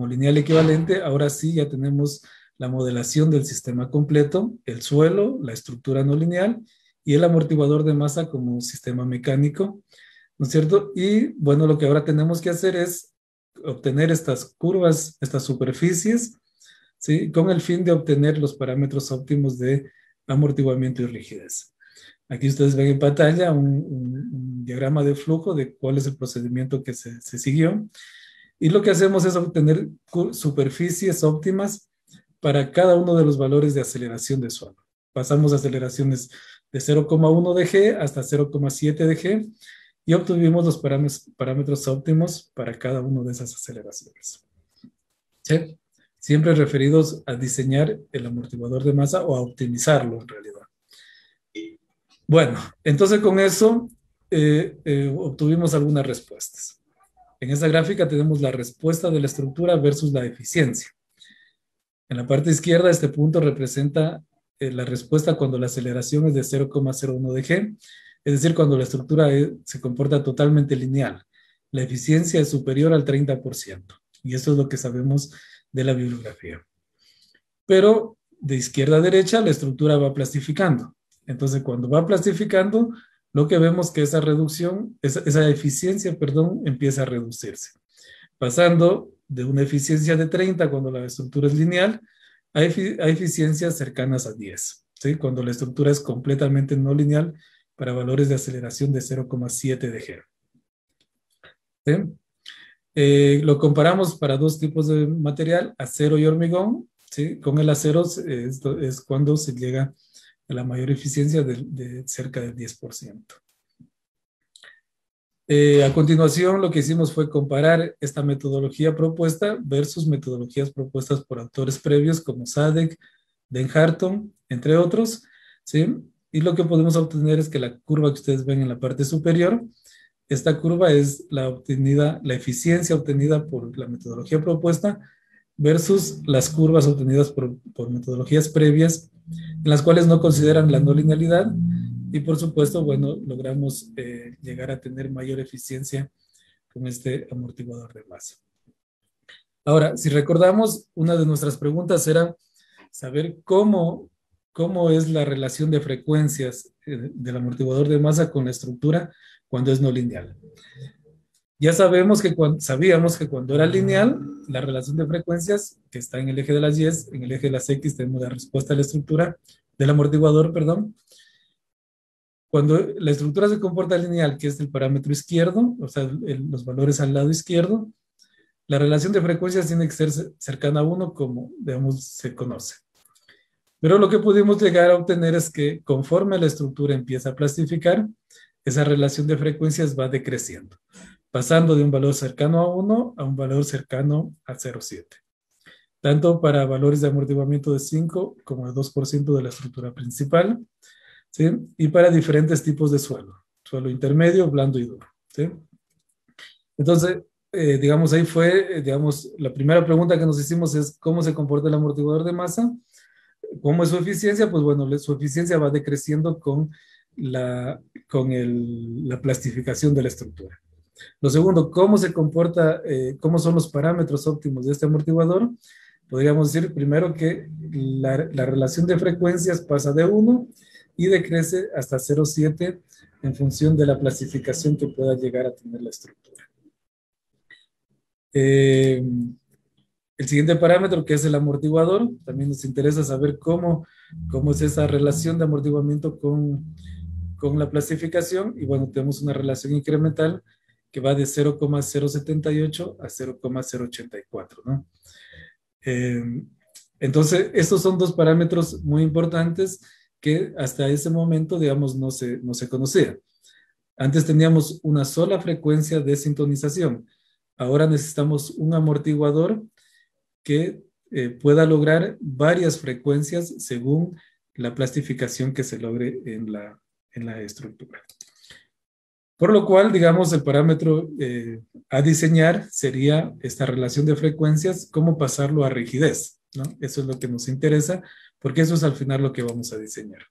lineal equivalente, ahora sí ya tenemos la modelación del sistema completo, el suelo, la estructura no lineal y el amortiguador de masa como sistema mecánico, ¿no es cierto? Y bueno, lo que ahora tenemos que hacer es obtener estas curvas, estas superficies, ¿sí? Con el fin de obtener los parámetros óptimos de amortiguamiento y rigidez. Aquí ustedes ven en pantalla un diagrama de flujo de cuál es el procedimiento que se siguió. Y lo que hacemos es obtener superficies óptimas para cada uno de los valores de aceleración de suelo. Pasamos aceleraciones de 0,1 de G hasta 0,7 de G y obtuvimos los parámetros óptimos para cada una de esas aceleraciones. ¿Sí? Siempre referidos a diseñar el amortiguador de masa o a optimizarlo en realidad. Bueno, entonces con eso obtuvimos algunas respuestas. En esta gráfica tenemos la respuesta de la estructura versus la eficiencia. En la parte izquierda, este punto representa la respuesta cuando la aceleración es de 0,01 de G, es decir, cuando la estructura se comporta totalmente lineal. La eficiencia es superior al 30%, y esto es lo que sabemos de la bibliografía. Pero de izquierda a derecha, la estructura va plastificando. Entonces, cuando va plastificando, lo que vemos es que esa reducción, esa eficiencia, perdón, empieza a reducirse. Pasando de una eficiencia de 30 cuando la estructura es lineal a eficiencias cercanas a 10, ¿sí? Cuando la estructura es completamente no lineal para valores de aceleración de 0,7 de G. ¿Sí? Lo comparamos para dos tipos de material, acero y hormigón. ¿Sí? Con el acero es cuando se llega a la mayor eficiencia de cerca del 10%. A continuación, lo que hicimos fue comparar esta metodología propuesta versus metodologías propuestas por autores previos como Sadek, Den Harton, entre otros, ¿sí? Y lo que podemos obtener es que la curva que ustedes ven en la parte superior, esta curva es la eficiencia obtenida por la metodología propuesta versus las curvas obtenidas por metodologías previas, en las cuales no consideran la no linealidad. Y por supuesto, bueno, logramos llegar a tener mayor eficiencia con este amortiguador de masa. Ahora, si recordamos, una de nuestras preguntas era saber cómo es la relación de frecuencias del amortiguador de masa con la estructura cuando es no lineal. Ya sabíamos que cuando era lineal, la relación de frecuencias, que está en el eje de las Y, en el eje de las X tenemos la respuesta a la estructura del amortiguador, perdón. Cuando la estructura se comporta lineal, que es el parámetro izquierdo, o sea, los valores al lado izquierdo, la relación de frecuencias tiene que ser cercana a 1 como, digamos, se conoce. Pero lo que pudimos llegar a obtener es que conforme la estructura empieza a plastificar, esa relación de frecuencias va decreciendo, pasando de un valor cercano a 1 a un valor cercano a 0,7. Tanto para valores de amortiguamiento de 5 como de 2% de la estructura principal, ¿sí? Y para diferentes tipos de suelo intermedio, blando y duro, ¿sí? Entonces, digamos, ahí fue, digamos, la primera pregunta que nos hicimos es ¿cómo se comporta el amortiguador de masa? ¿Cómo es su eficiencia? Pues bueno, su eficiencia va decreciendo con la plastificación de la estructura. Lo segundo, ¿cómo se comporta, cómo son los parámetros óptimos de este amortiguador? Podríamos decir primero que la relación de frecuencias pasa de 1 y decrece hasta 0,7 en función de la plastificación que pueda llegar a tener la estructura. El siguiente parámetro, que es el amortiguador, también nos interesa saber cómo es esa relación de amortiguamiento con la plastificación. Y bueno, tenemos una relación incremental que va de 0,078 a 0,084, ¿no? Entonces, estos son dos parámetros muy importantes que hasta ese momento, digamos, no se conocían. Antes teníamos una sola frecuencia de sintonización. Ahora necesitamos un amortiguador que pueda lograr varias frecuencias según la plastificación que se logre en la estructura. Por lo cual, digamos, el parámetro a diseñar sería esta relación de frecuencias, cómo pasarlo a rigidez, ¿no? Eso es lo que nos interesa, porque eso es al final lo que vamos a diseñar.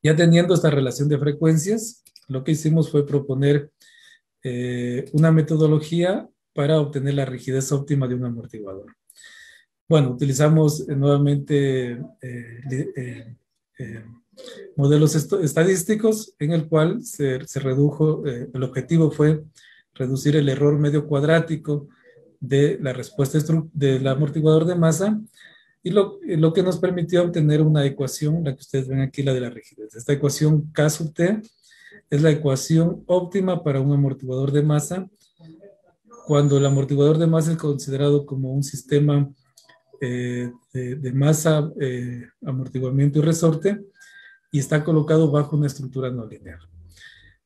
Ya teniendo esta relación de frecuencias, lo que hicimos fue proponer una metodología para obtener la rigidez óptima de un amortiguador. Bueno, utilizamos nuevamente modelos estadísticos en el cual se redujo, el objetivo fue reducir el error medio cuadrático de la respuesta del amortiguador de masa y lo que nos permitió obtener una ecuación, la que ustedes ven aquí, la de la rigidez. Esta ecuación K sub T es la ecuación óptima para un amortiguador de masa cuando el amortiguador de masa es considerado como un sistema de masa, amortiguamiento y resorte y está colocado bajo una estructura no lineal.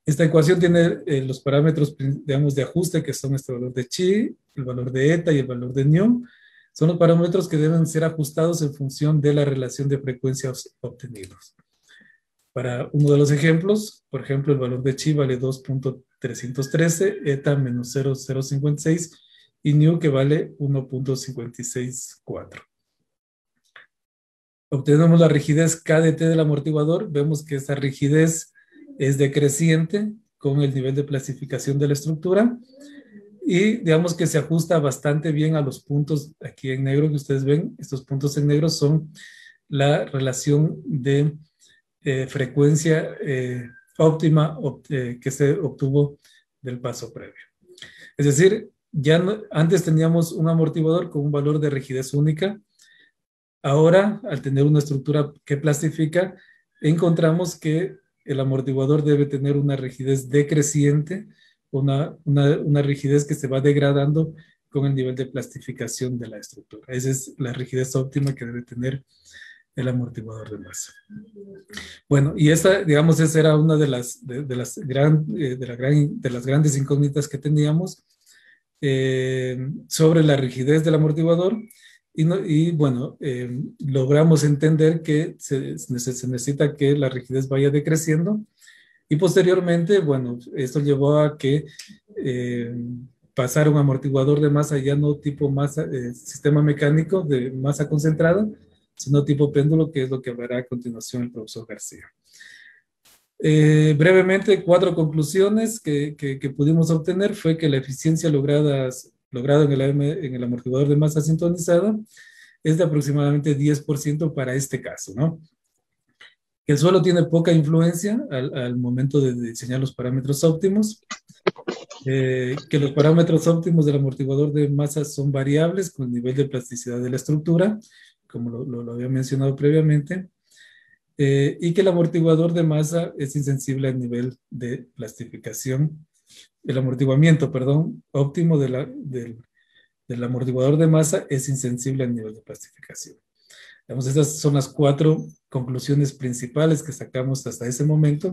Esta ecuación tiene los parámetros, digamos, de ajuste, que son este valor de chi, el valor de eta y el valor de nu. Son los parámetros que deben ser ajustados en función de la relación de frecuencias obtenidos. Para uno de los ejemplos, por ejemplo, el valor de chi vale 2.313, eta menos 0.056 y nu que vale 1.564. Obtenemos la rigidez K de T del amortiguador. Vemos que esta rigidez es decreciente con el nivel de plastificación de la estructura y digamos que se ajusta bastante bien a los puntos aquí en negro que ustedes ven. Estos puntos en negro son la relación de frecuencia óptima que se obtuvo del paso previo. Es decir, ya antes teníamos un amortiguador con un valor de rigidez única. Ahora, al tener una estructura que plastifica, encontramos que el amortiguador debe tener una rigidez decreciente, una rigidez que se va degradando con el nivel de plastificación de la estructura. Esa es la rigidez óptima que debe tener el amortiguador de masa. Bueno, y esa era una de las grandes incógnitas que teníamos sobre la rigidez del amortiguador. Logramos entender que se necesita que la rigidez vaya decreciendo y posteriormente, esto llevó a que pasar un amortiguador de masa ya no tipo masa, sistema mecánico de masa concentrada, sino tipo péndulo, que es lo que hablará a continuación el profesor García. Brevemente, 4 conclusiones que pudimos obtener fue que la eficiencia logrado en el amortiguador de masa sintonizada es de aproximadamente 10% para este caso, ¿no? Que el suelo tiene poca influencia al momento de diseñar los parámetros óptimos, que los parámetros óptimos del amortiguador de masa son variables con el nivel de plasticidad de la estructura, como lo había mencionado previamente, y que el amortiguador de masa es insensible al nivel de plastificación, el amortiguamiento, perdón, óptimo del amortiguador de masa es insensible al nivel de plastificación. Digamos, estas son las 4 conclusiones principales que sacamos hasta ese momento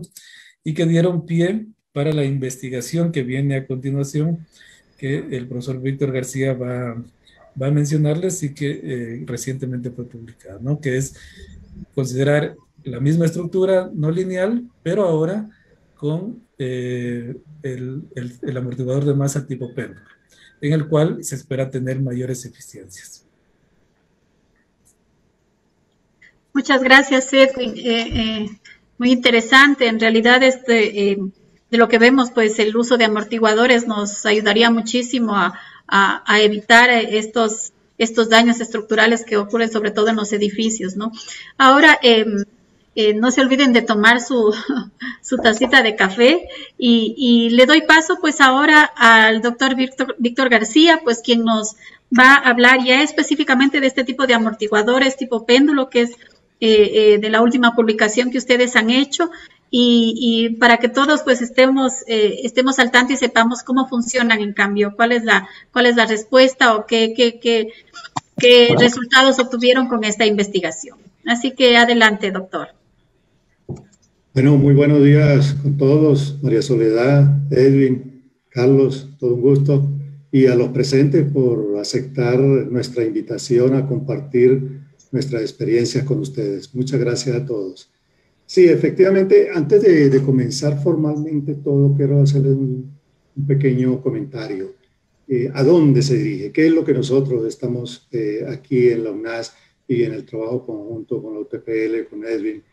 y que dieron pie para la investigación que viene a continuación, que el profesor Víctor García va a mencionarles y que recientemente fue publicada, ¿no? Que es considerar la misma estructura no lineal, pero ahora con el amortiguador de masa tipo péndulo, en el cual se espera tener mayores eficiencias. Muchas gracias, Edwin. Muy interesante. En realidad, de lo que vemos, pues el uso de amortiguadores nos ayudaría muchísimo a evitar estos daños estructurales que ocurren sobre todo en los edificios, ¿no? Ahora, no se olviden de tomar su tacita de café y le doy paso pues ahora al doctor Víctor García, pues quien nos va a hablar ya específicamente de este tipo de amortiguadores tipo péndulo, que es de la última publicación que ustedes han hecho y para que todos pues estemos al tanto y sepamos cómo funcionan en cambio, cuál es la respuesta o qué resultados obtuvieron con esta investigación. Así que adelante, doctor. Bueno, muy buenos días con todos, María Soledad, Edwin, Carlos, todo un gusto, y a los presentes por aceptar nuestra invitación a compartir nuestras experiencias con ustedes. Muchas gracias a todos. Sí, efectivamente, antes de comenzar formalmente todo, quiero hacerles un pequeño comentario. ¿A dónde se dirige? ¿Qué es lo que nosotros estamos aquí en la UNAS y en el trabajo conjunto con la UTPL, con Edwin,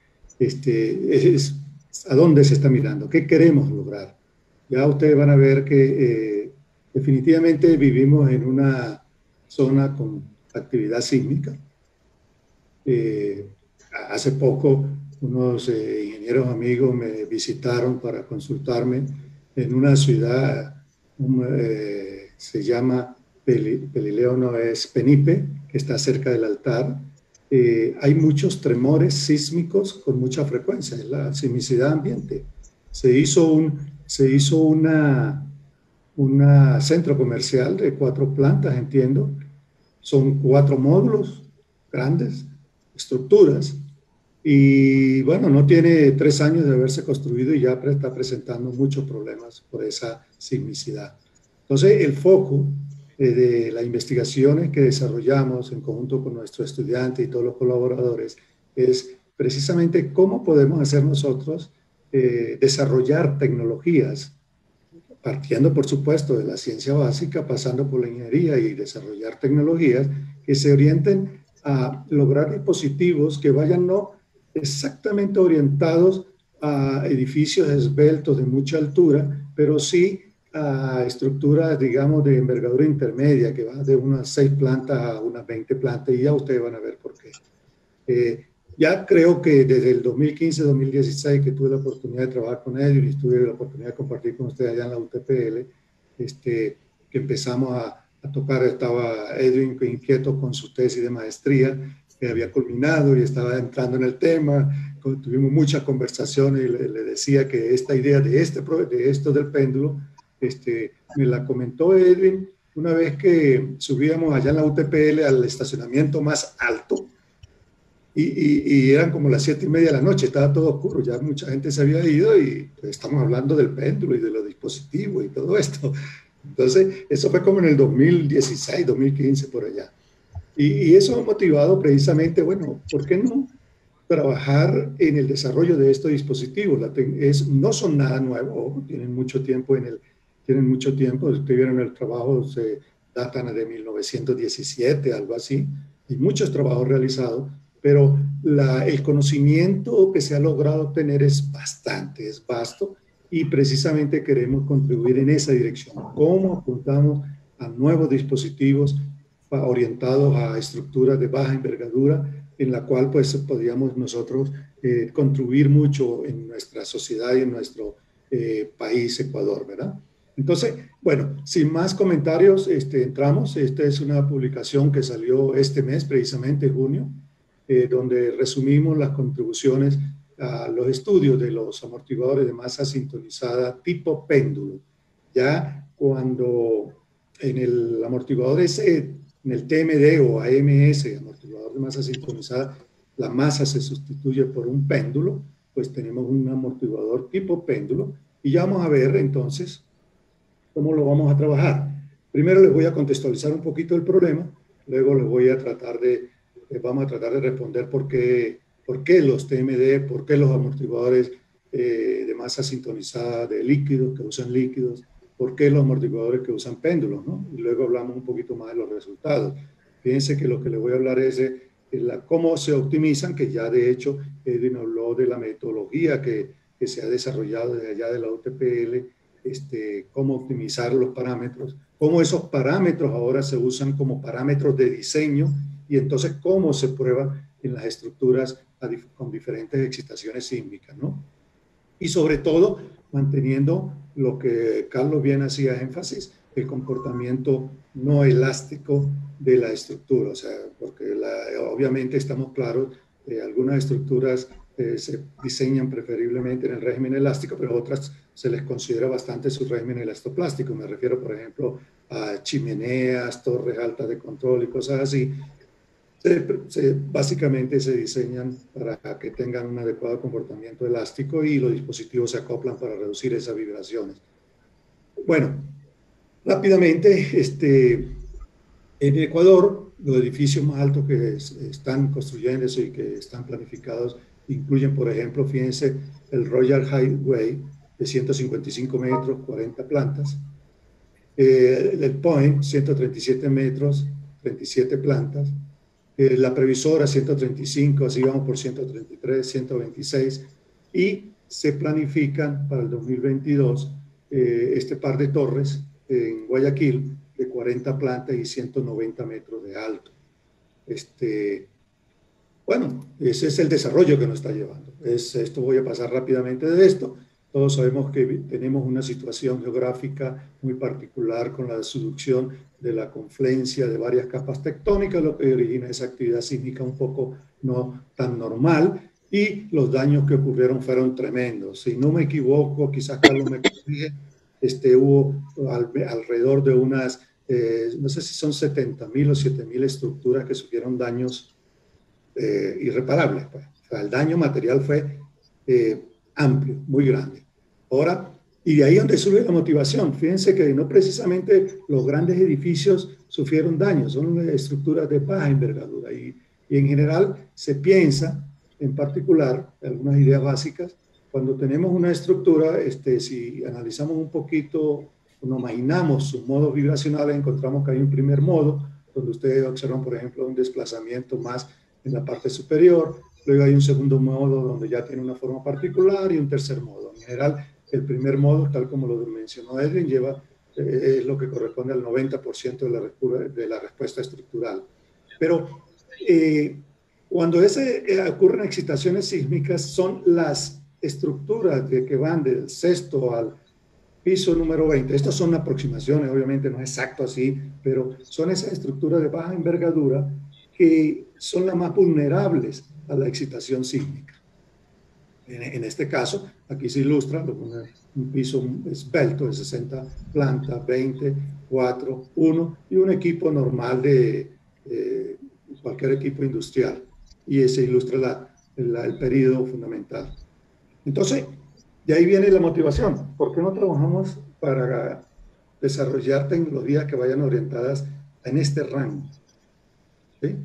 a dónde se está mirando? ¿Qué queremos lograr? Ya ustedes van a ver que definitivamente vivimos en una zona con actividad sísmica. Hace poco unos ingenieros amigos me visitaron para consultarme en una ciudad, se llama Pelileo, no es Penipe, que está cerca del altar. Hay muchos tremores sísmicos con mucha frecuencia, es la sismicidad ambiente. Se hizo una centro comercial de 4 plantas, entiendo. Son 4 módulos grandes, estructuras, y bueno, no tiene 3 años de haberse construido y ya está presentando muchos problemas por esa sismicidad. Entonces, el foco de las investigaciones que desarrollamos en conjunto con nuestros estudiantes y todos los colaboradores es precisamente cómo podemos hacer nosotros desarrollar tecnologías, partiendo por supuesto de la ciencia básica, pasando por la ingeniería y desarrollar tecnologías que se orienten a lograr dispositivos que vayan no exactamente orientados a edificios esbeltos de mucha altura, pero sí a estructuras, digamos, de envergadura intermedia, que van de unas 6 plantas a unas 20 plantas, y ya ustedes van a ver por qué. Ya creo que desde el 2015-2016 que tuve la oportunidad de trabajar con Edwin y tuve la oportunidad de compartir con ustedes allá en la UTPL, que empezamos a tocar, estaba Edwin inquieto con su tesis de maestría, que había culminado y estaba entrando en el tema, tuvimos muchas conversaciones y le decía que esta idea de esto del péndulo, me la comentó Edwin una vez que subíamos allá en la UTPL al estacionamiento más alto, y eran como las 7:30 de la noche, estaba todo oscuro, ya mucha gente se había ido y pues, estamos hablando del péndulo y de los dispositivos y todo esto. Entonces, eso fue como en el 2016, 2015, por allá. Y eso ha motivado precisamente, bueno, ¿por qué no trabajar en el desarrollo de estos dispositivos? No son nada nuevo, tienen mucho tiempo escribieron el trabajo, se datan de 1917, algo así, y muchos trabajos realizados, pero el conocimiento que se ha logrado obtener es vasto, y precisamente queremos contribuir en esa dirección. ¿Cómo apuntamos a nuevos dispositivos orientados a estructuras de baja envergadura, en la cual pues podríamos nosotros contribuir mucho en nuestra sociedad y en nuestro país, Ecuador, ¿verdad? Entonces, bueno, sin más comentarios, entramos. Esta es una publicación que salió este mes, precisamente junio, donde resumimos las contribuciones a los estudios de los amortiguadores de masa sintonizada tipo péndulo. Ya cuando en el amortiguador en el TMD o AMS, amortiguador de masa sintonizada, la masa se sustituye por un péndulo, pues tenemos un amortiguador tipo péndulo, y ya vamos a ver entonces cómo lo vamos a trabajar. Primero les voy a contextualizar un poquito el problema, luego les voy a vamos a tratar de responder por qué los TMD, por qué los amortiguadores de masa sintonizada de líquidos, que usan líquidos, por qué los amortiguadores que usan péndulos, ¿no? Y luego hablamos un poquito más de los resultados. Fíjense que lo que les voy a hablar es cómo se optimizan, que ya de hecho Edwin habló de la metodología que se ha desarrollado desde allá de la UTPL, cómo optimizar los parámetros, cómo esos parámetros ahora se usan como parámetros de diseño, y entonces cómo se prueba en las estructuras con diferentes excitaciones sísmicas, ¿no? Y sobre todo manteniendo lo que Carlos bien hacía énfasis, el comportamiento no elástico de la estructura, o sea, porque obviamente estamos claros, algunas estructuras se diseñan preferiblemente en el régimen elástico, pero otras se les considera bastante su régimen elastoplástico. Me refiero, por ejemplo, a chimeneas, torres altas de control y cosas así. Básicamente se diseñan para que tengan un adecuado comportamiento elástico y los dispositivos se acoplan para reducir esas vibraciones. Bueno, rápidamente, en Ecuador, los edificios más altos que están construyéndose y que están planificados incluyen, por ejemplo, fíjense, el Royal Highway de 155 metros, 40 plantas, el Point, 137 metros, 37 plantas, la previsora 135, así vamos por 133, 126, y se planifican para el 2022 este par de torres en Guayaquil de 40 plantas y 190 metros de alto. Bueno, ese es el desarrollo que nos está llevando. Esto voy a pasar rápidamente de esto. Todos sabemos que tenemos una situación geográfica muy particular con la subducción de la confluencia de varias capas tectónicas, lo que origina esa actividad sísmica un poco no tan normal, y los daños que ocurrieron fueron tremendos. Si no me equivoco, quizás Carlos me corrige, hubo alrededor de unas, no sé si son 70.000 o 7.000 estructuras que sufrieron daños irreparables. Pues. O sea, el daño material fue amplio, muy grande. Ahora, y de ahí donde sube la motivación. Fíjense que no precisamente los grandes edificios sufrieron daños, son estructuras de baja envergadura. Y en general se piensa, en particular, algunas ideas básicas, cuando tenemos una estructura, si analizamos un poquito, nos imaginamos sus modos vibracionales, encontramos que hay un primer modo, donde ustedes observan, por ejemplo, un desplazamiento más en la parte superior, luego hay un segundo modo donde ya tiene una forma particular y un tercer modo. En general, el primer modo, tal como lo mencionó Edwin, es lo que corresponde al 90% de la respuesta estructural. Pero cuando ocurren excitaciones sísmicas, son las estructuras que van del sexto al piso número 20. Estas son aproximaciones, obviamente no es exacto así, pero son esas estructuras de baja envergadura que son las más vulnerables a la excitación sísmica. En este caso, aquí se ilustra un piso esbelto de 60 plantas, 20, 4, 1 y un equipo normal de cualquier equipo industrial. Y se ilustra el periodo fundamental. Entonces, de ahí viene la motivación. ¿Por qué no trabajamos para desarrollar tecnologías que vayan orientadas en este rango? ¿Sí?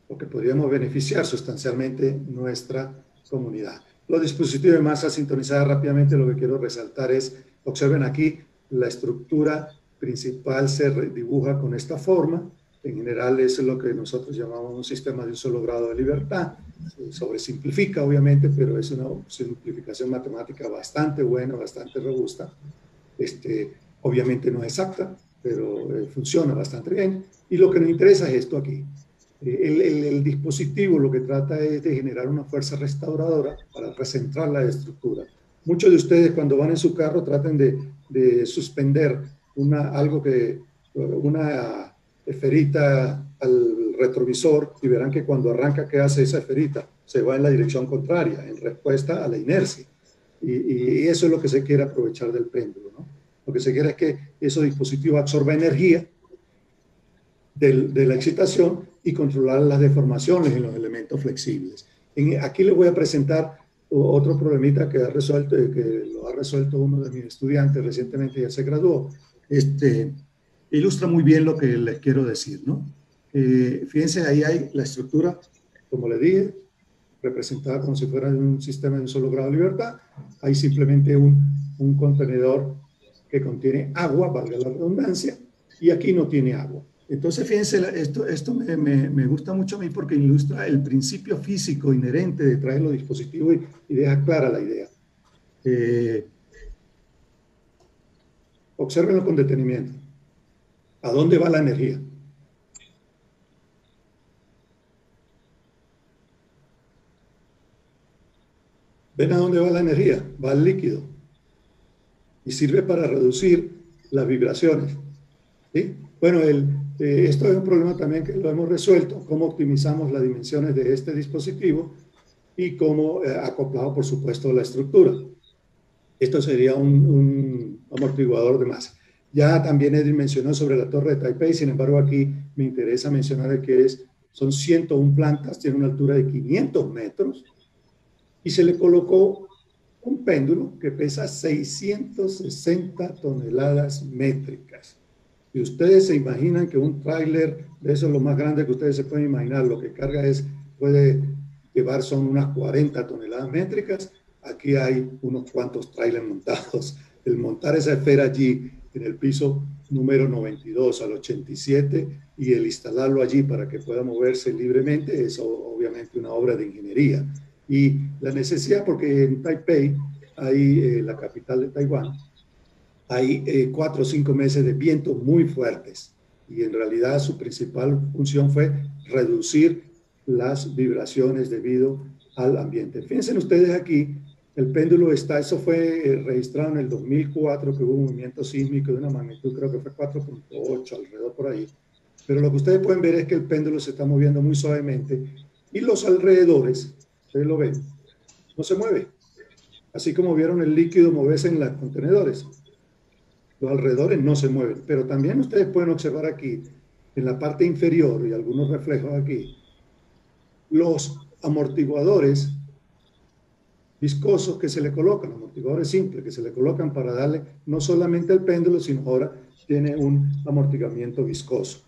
Porque podríamos beneficiar sustancialmente nuestra comunidad. Los dispositivos de masa sintonizada rápidamente, lo que quiero resaltar es, observen aquí, la estructura principal se dibuja con esta forma. En general, eso es lo que nosotros llamamos un sistema de un solo grado de libertad. Se sobresimplifica, obviamente, pero es una simplificación matemática bastante buena, bastante robusta. Obviamente no es exacta, pero funciona bastante bien. Y lo que nos interesa es esto aquí. El dispositivo lo que trata es de generar una fuerza restauradora para recentrar la estructura. Muchos de ustedes cuando van en su carro tratan de suspender una esferita al retrovisor y verán que cuando arranca, ¿qué hace esa esferita? Se va en la dirección contraria, en respuesta a la inercia. Y eso es lo que se quiere aprovechar del péndulo, ¿no? Lo que se quiere es que esos dispositivos absorban energía de la excitación y controlar las deformaciones en los elementos flexibles. Aquí les voy a presentar otro problemita que lo ha resuelto uno de mis estudiantes recientemente, ya se graduó. Ilustra muy bien lo que les quiero decir, ¿no? Fíjense, ahí hay la estructura, como les dije, representada como si fuera un sistema de un solo grado de libertad. Hay simplemente un contenedor que contiene agua, valga la redundancia, y aquí no tiene agua. Entonces, fíjense, esto me gusta mucho a mí porque ilustra el principio físico inherente detrás de los dispositivos y deja clara la idea. Obsérvenlo con detenimiento. ¿A dónde va la energía? ¿Ven a dónde va la energía? Va al líquido. Y sirve para reducir las vibraciones. ¿Sí? Bueno, esto es un problema también que lo hemos resuelto, cómo optimizamos las dimensiones de este dispositivo y cómo acoplado, por supuesto, a la estructura. Esto sería un amortiguador de masa. Ya también Edwin mencionó sobre la torre de Taipei, sin embargo aquí me interesa mencionar que son 101 plantas, tiene una altura de 500 metros y se le colocó un péndulo que pesa 660 toneladas métricas. Y ustedes se imaginan que un tráiler, eso es lo más grande que ustedes se pueden imaginar, lo que carga es puede llevar son unas 40 toneladas métricas. Aquí hay unos cuantos trailers montados. El montar esa esfera allí en el piso número 92 al 87 y el instalarlo allí para que pueda moverse libremente es obviamente una obra de ingeniería. Y la necesidad, porque en Taipei, hay la capital de Taiwán, hay 4 o 5 meses de vientos muy fuertes y en realidad su principal función fue reducir las vibraciones debido al ambiente. Fíjense ustedes aquí, el péndulo está, eso fue registrado en el 2004, que hubo un movimiento sísmico de una magnitud, creo que fue 4.8, alrededor por ahí. Pero lo que ustedes pueden ver es que el péndulo se está moviendo muy suavemente y los alrededores, ustedes lo ven, no se mueve. Así como vieron el líquido moverse en los contenedores. Los alrededores no se mueven, pero también ustedes pueden observar aquí, en la parte inferior y algunos reflejos aquí, los amortiguadores viscosos que se le colocan, amortiguadores simples que se le colocan para darle no solamente el péndulo, sino ahora tiene un amortiguamiento viscoso.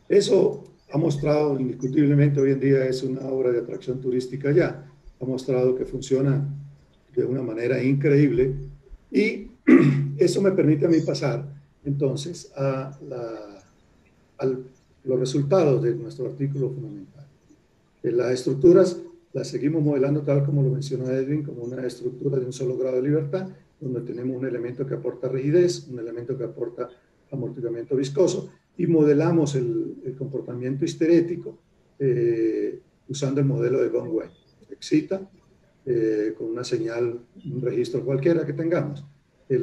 Eso ha mostrado indiscutiblemente hoy en día es una obra de atracción turística ya, ha mostrado que funciona de una manera increíble y eso me permite a mí pasar entonces a los resultados de nuestro artículo fundamental. Las estructuras las seguimos modelando tal como lo mencionó Edwin, como una estructura de un solo grado de libertad, donde tenemos un elemento que aporta rigidez, un elemento que aporta amortiguamiento viscoso, y modelamos el comportamiento histerético usando el modelo de von Weyl. Excita con una señal, un registro cualquiera que tengamos.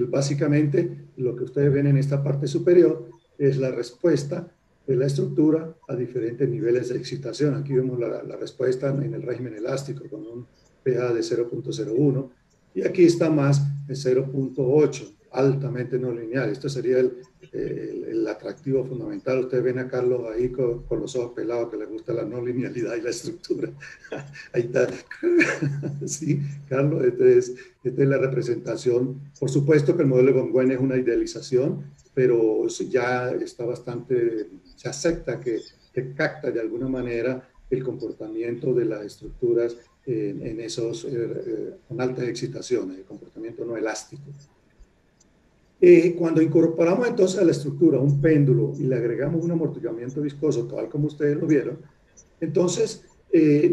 Básicamente, lo que ustedes ven en esta parte superior es la respuesta de la estructura a diferentes niveles de excitación. Aquí vemos la respuesta en el régimen elástico con un pH de 0.01 y aquí está más de 0.8, altamente no lineal. Esto sería el atractivo fundamental. Ustedes ven a Carlos ahí con los ojos pelados que le gusta la no linealidad y la estructura. Ahí está. Sí, Carlos, esta es la representación. Por supuesto que el modelo de von Weyl es una idealización, pero ya está bastante, se acepta que capta de alguna manera el comportamiento de las estructuras en esos con altas excitaciones, el comportamiento no elástico. Cuando incorporamos entonces a la estructura un péndulo y le agregamos un amortiguamiento viscoso, tal como ustedes lo vieron, entonces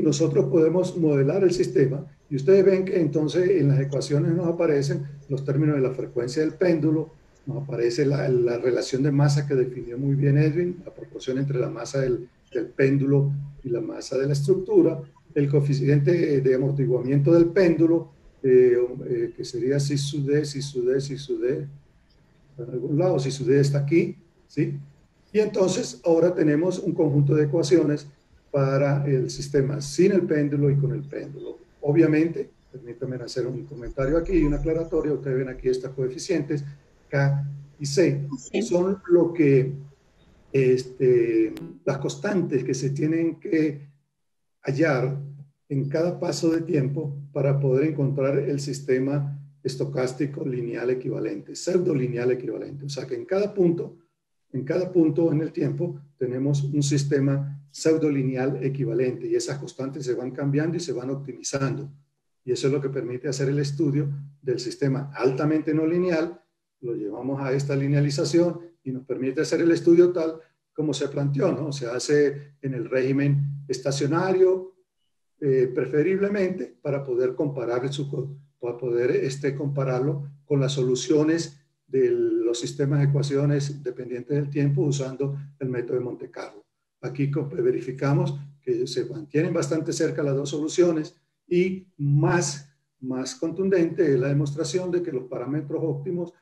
nosotros podemos modelar el sistema y ustedes ven que entonces en las ecuaciones nos aparecen los términos de la frecuencia del péndulo, nos aparece la relación de masa que definió muy bien Edwin, la proporción entre la masa del péndulo y la masa de la estructura, el coeficiente de amortiguamiento del péndulo, que sería si su D, si su D, si su D, en algún lado, si su D está aquí, ¿sí? Y entonces ahora tenemos un conjunto de ecuaciones para el sistema sin el péndulo y con el péndulo. Obviamente, permítanme hacer un comentario aquí y una aclaratoria. Ustedes ven aquí estos coeficientes, K y C, son lo que, las constantes que se tienen que hallar en cada paso de tiempo para poder encontrar el sistema estocástico lineal equivalente, pseudo lineal equivalente. O sea que en cada punto en el tiempo tenemos un sistema pseudo lineal equivalente y esas constantes se van cambiando y se van optimizando. Y eso es lo que permite hacer el estudio del sistema altamente no lineal. Lo llevamos a esta linealización y nos permite hacer el estudio tal como se planteó, ¿no? Se hace en el régimen estacionario, preferiblemente para poder comparar para poder compararlo con las soluciones de los sistemas de ecuaciones dependientes del tiempo usando el método de Monte Carlo. Aquí verificamos que se mantienen bastante cerca las dos soluciones y más contundente es la demostración de que los parámetros óptimos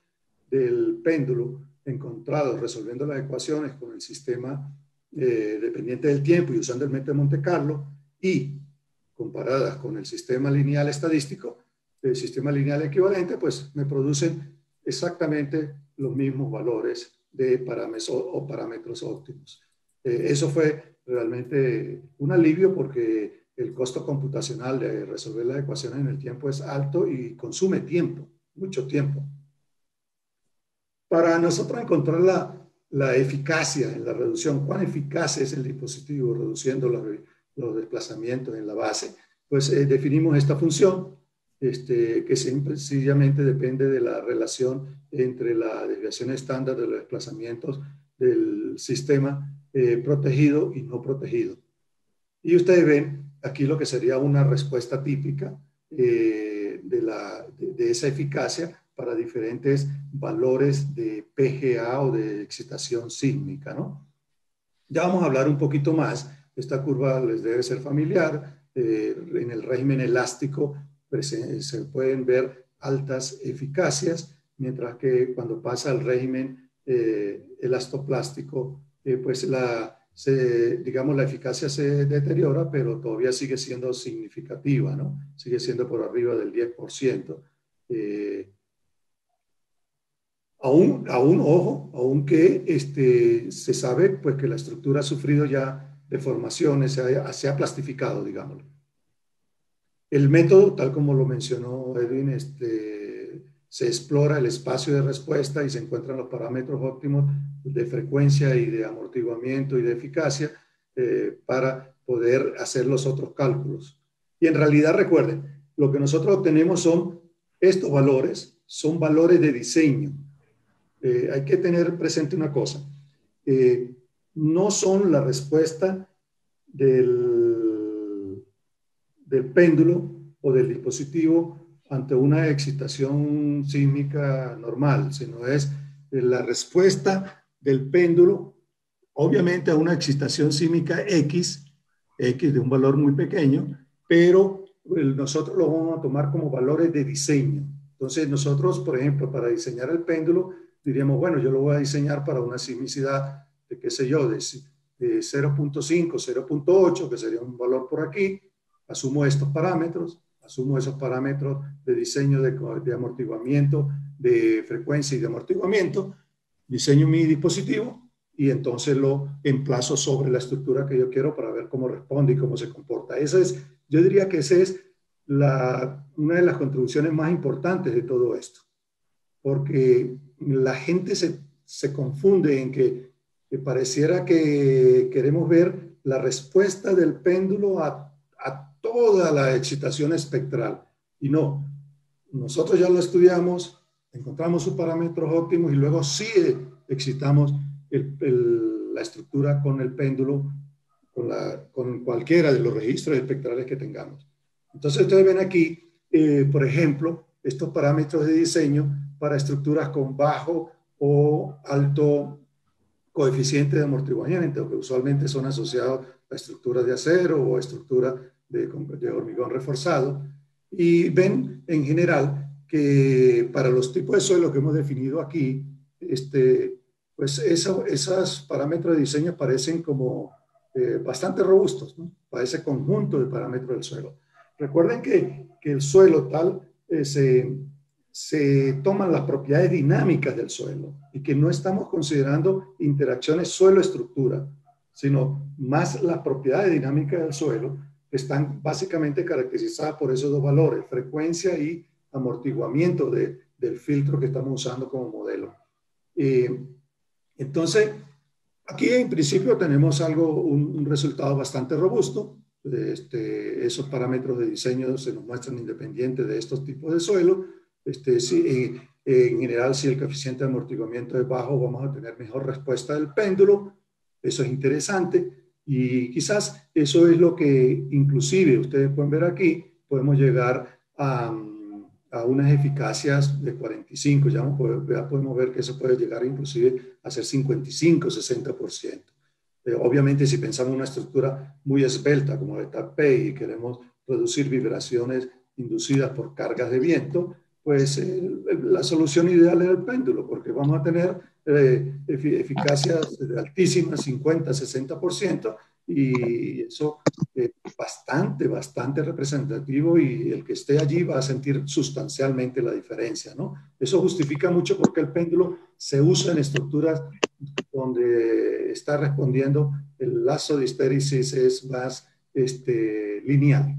del péndulo encontrados resolviendo las ecuaciones con el sistema dependiente del tiempo y usando el método de Monte Carlo y comparadas con el sistema lineal estadístico, el sistema lineal equivalente, pues me producen exactamente los mismos valores de parámetros óptimos. Eso fue realmente un alivio porque el costo computacional de resolver las ecuaciones en el tiempo es alto y consume tiempo, mucho tiempo. Para nosotros encontrar la eficacia en la reducción, cuán eficaz es el dispositivo reduciendo los desplazamientos en la base, pues definimos esta función que sencillamente depende de la relación entre la desviación estándar de los desplazamientos del sistema protegido y no protegido. Y ustedes ven aquí lo que sería una respuesta típica de esa eficacia para diferentes valores de PGA o de excitación sísmica, ¿no? Ya vamos a hablar un poquito más. Esta curva les debe ser familiar. En el régimen elástico se pueden ver altas eficacias, mientras que cuando pasa al régimen elastoplástico, pues digamos, la eficacia se deteriora, pero todavía sigue siendo significativa, ¿no? Sigue siendo por arriba del 10%. Ojo, aunque se sabe pues, que la estructura ha sufrido ya deformaciones, se ha plastificado, digámoslo. El método, tal como lo mencionó Edwin, se explora el espacio de respuesta y se encuentran los parámetros óptimos de frecuencia y de amortiguamiento y de eficacia para poder hacer los otros cálculos. Y en realidad, recuerden, lo que nosotros obtenemos son estos valores, son valores de diseño. Hay que tener presente una cosa, no son la respuesta del péndulo o del dispositivo ante una excitación sísmica normal, sino es la respuesta del péndulo, obviamente a una excitación sísmica X de un valor muy pequeño, pero nosotros lo vamos a tomar como valores de diseño. Entonces nosotros, por ejemplo, para diseñar el péndulo, diríamos, bueno, yo lo voy a diseñar para una sismicidad de, qué sé yo, de 0.5, 0.8, que sería un valor por aquí. Asumo estos parámetros, asumo esos parámetros de diseño de amortiguamiento, de frecuencia y de amortiguamiento, diseño mi dispositivo y entonces lo emplazo sobre la estructura que yo quiero para ver cómo responde y cómo se comporta. Yo diría que esa es una de las contribuciones más importantes de todo esto, porque la gente se confunde en que pareciera que queremos ver la respuesta del péndulo a toda la excitación espectral. Y no, nosotros ya lo estudiamos, encontramos sus parámetros óptimos y luego sí excitamos la estructura con el péndulo, con cualquiera de los registros espectrales que tengamos. Entonces ustedes ven aquí, por ejemplo, estos parámetros de diseño para estructuras con bajo o alto coeficiente de amortiguamiento, que usualmente son asociados a estructuras de acero o estructuras de hormigón reforzado. Y ven en general que para los tipos de suelo que hemos definido aquí, pues esos parámetros de diseño parecen como bastante robustos, ¿no? Para ese conjunto de parámetros del suelo. Recuerden que el suelo tal se toman las propiedades dinámicas del suelo y que no estamos considerando interacciones suelo-estructura, sino más las propiedades dinámicas del suelo que están básicamente caracterizadas por esos dos valores, frecuencia y amortiguamiento del filtro que estamos usando como modelo. Entonces, aquí en principio tenemos un resultado bastante robusto. Esos parámetros de diseño se nos muestran independientes de estos tipos de suelo. En general, si el coeficiente de amortiguamiento es bajo, vamos a tener mejor respuesta del péndulo. Eso es interesante y quizás eso es lo que inclusive ustedes pueden ver aquí, podemos llegar a unas eficacias de 45, ya podemos ver que eso puede llegar inclusive a ser 55, 60%. Obviamente si pensamos en una estructura muy esbelta como la TAP y queremos reducir vibraciones inducidas por cargas de viento, pues la solución ideal es el péndulo, porque vamos a tener eficacias altísimas, 50, 60%, y eso es bastante representativo y el que esté allí va a sentir sustancialmente la diferencia, ¿no? Eso justifica mucho porque el péndulo se usa en estructuras donde está respondiendo el lazo de histéresis es más lineal,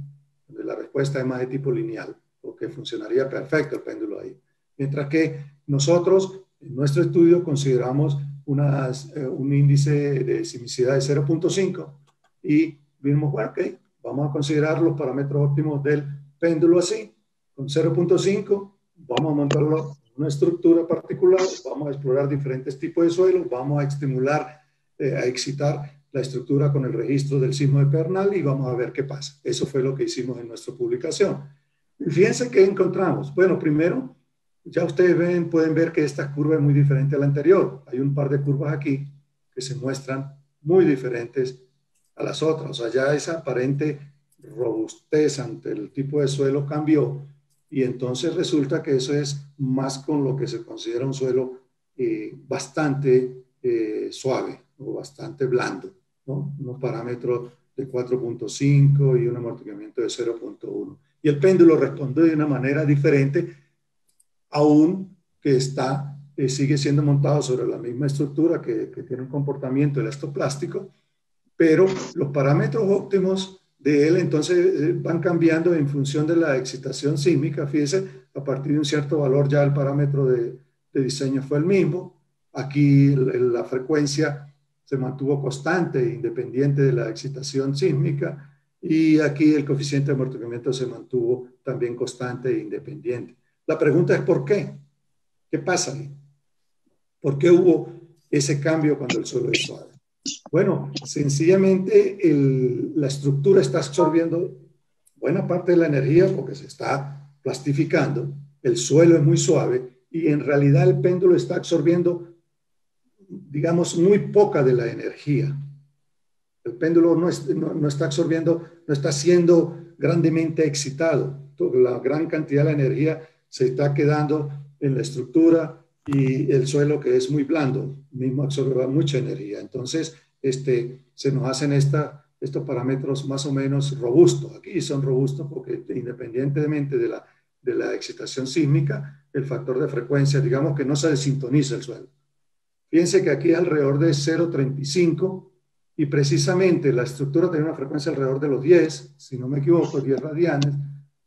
donde la respuesta es más de tipo lineal, porque funcionaría perfecto el péndulo ahí. Mientras que nosotros, en nuestro estudio, consideramos un índice de sismicidad de 0.5 y vimos, bueno, ok, vamos a considerar los parámetros óptimos del péndulo así, con 0.5, vamos a montarlo en una estructura particular, vamos a explorar diferentes tipos de suelos, vamos a estimular, a excitar la estructura con el registro del sismo de Pedernal y vamos a ver qué pasa. Eso fue lo que hicimos en nuestra publicación. Y fíjense qué encontramos. Bueno, primero, ya ustedes pueden ver que esta curva es muy diferente a la anterior. Hay un par de curvas aquí que se muestran muy diferentes a las otras. O sea, ya esa aparente robustez ante el tipo de suelo cambió y entonces resulta que eso es más con lo que se considera un suelo bastante suave o bastante blando, ¿no? Unos parámetros de 4.5 y un amortiguamiento de 0.1. Y el péndulo responde de una manera diferente, aún que sigue siendo montado sobre la misma estructura que tiene un comportamiento elastoplástico, pero los parámetros óptimos de él entonces van cambiando en función de la excitación sísmica. Fíjense, a partir de un cierto valor ya el parámetro de diseño fue el mismo. Aquí la frecuencia se mantuvo constante, independiente de la excitación sísmica, y aquí el coeficiente de amortiguamiento se mantuvo también constante e independiente. La pregunta es ¿por qué? ¿Qué pasa ahí? ¿Por qué hubo ese cambio cuando el suelo es suave? Bueno, sencillamente la estructura está absorbiendo buena parte de la energía porque se está plastificando, el suelo es muy suave y en realidad el péndulo está absorbiendo, digamos, muy poca de la energía. El péndulo no está absorbiendo, no está siendo grandemente excitado. La gran cantidad de la energía se está quedando en la estructura y el suelo, que es muy blando, mismo absorbe mucha energía. Entonces, se nos hacen estos parámetros más o menos robustos. Aquí son robustos porque independientemente de la excitación sísmica, el factor de frecuencia, digamos que no se desintoniza el suelo. Fíjense que aquí alrededor de 0.35 y precisamente la estructura tiene una frecuencia alrededor de los 10, si no me equivoco, 10 radianes,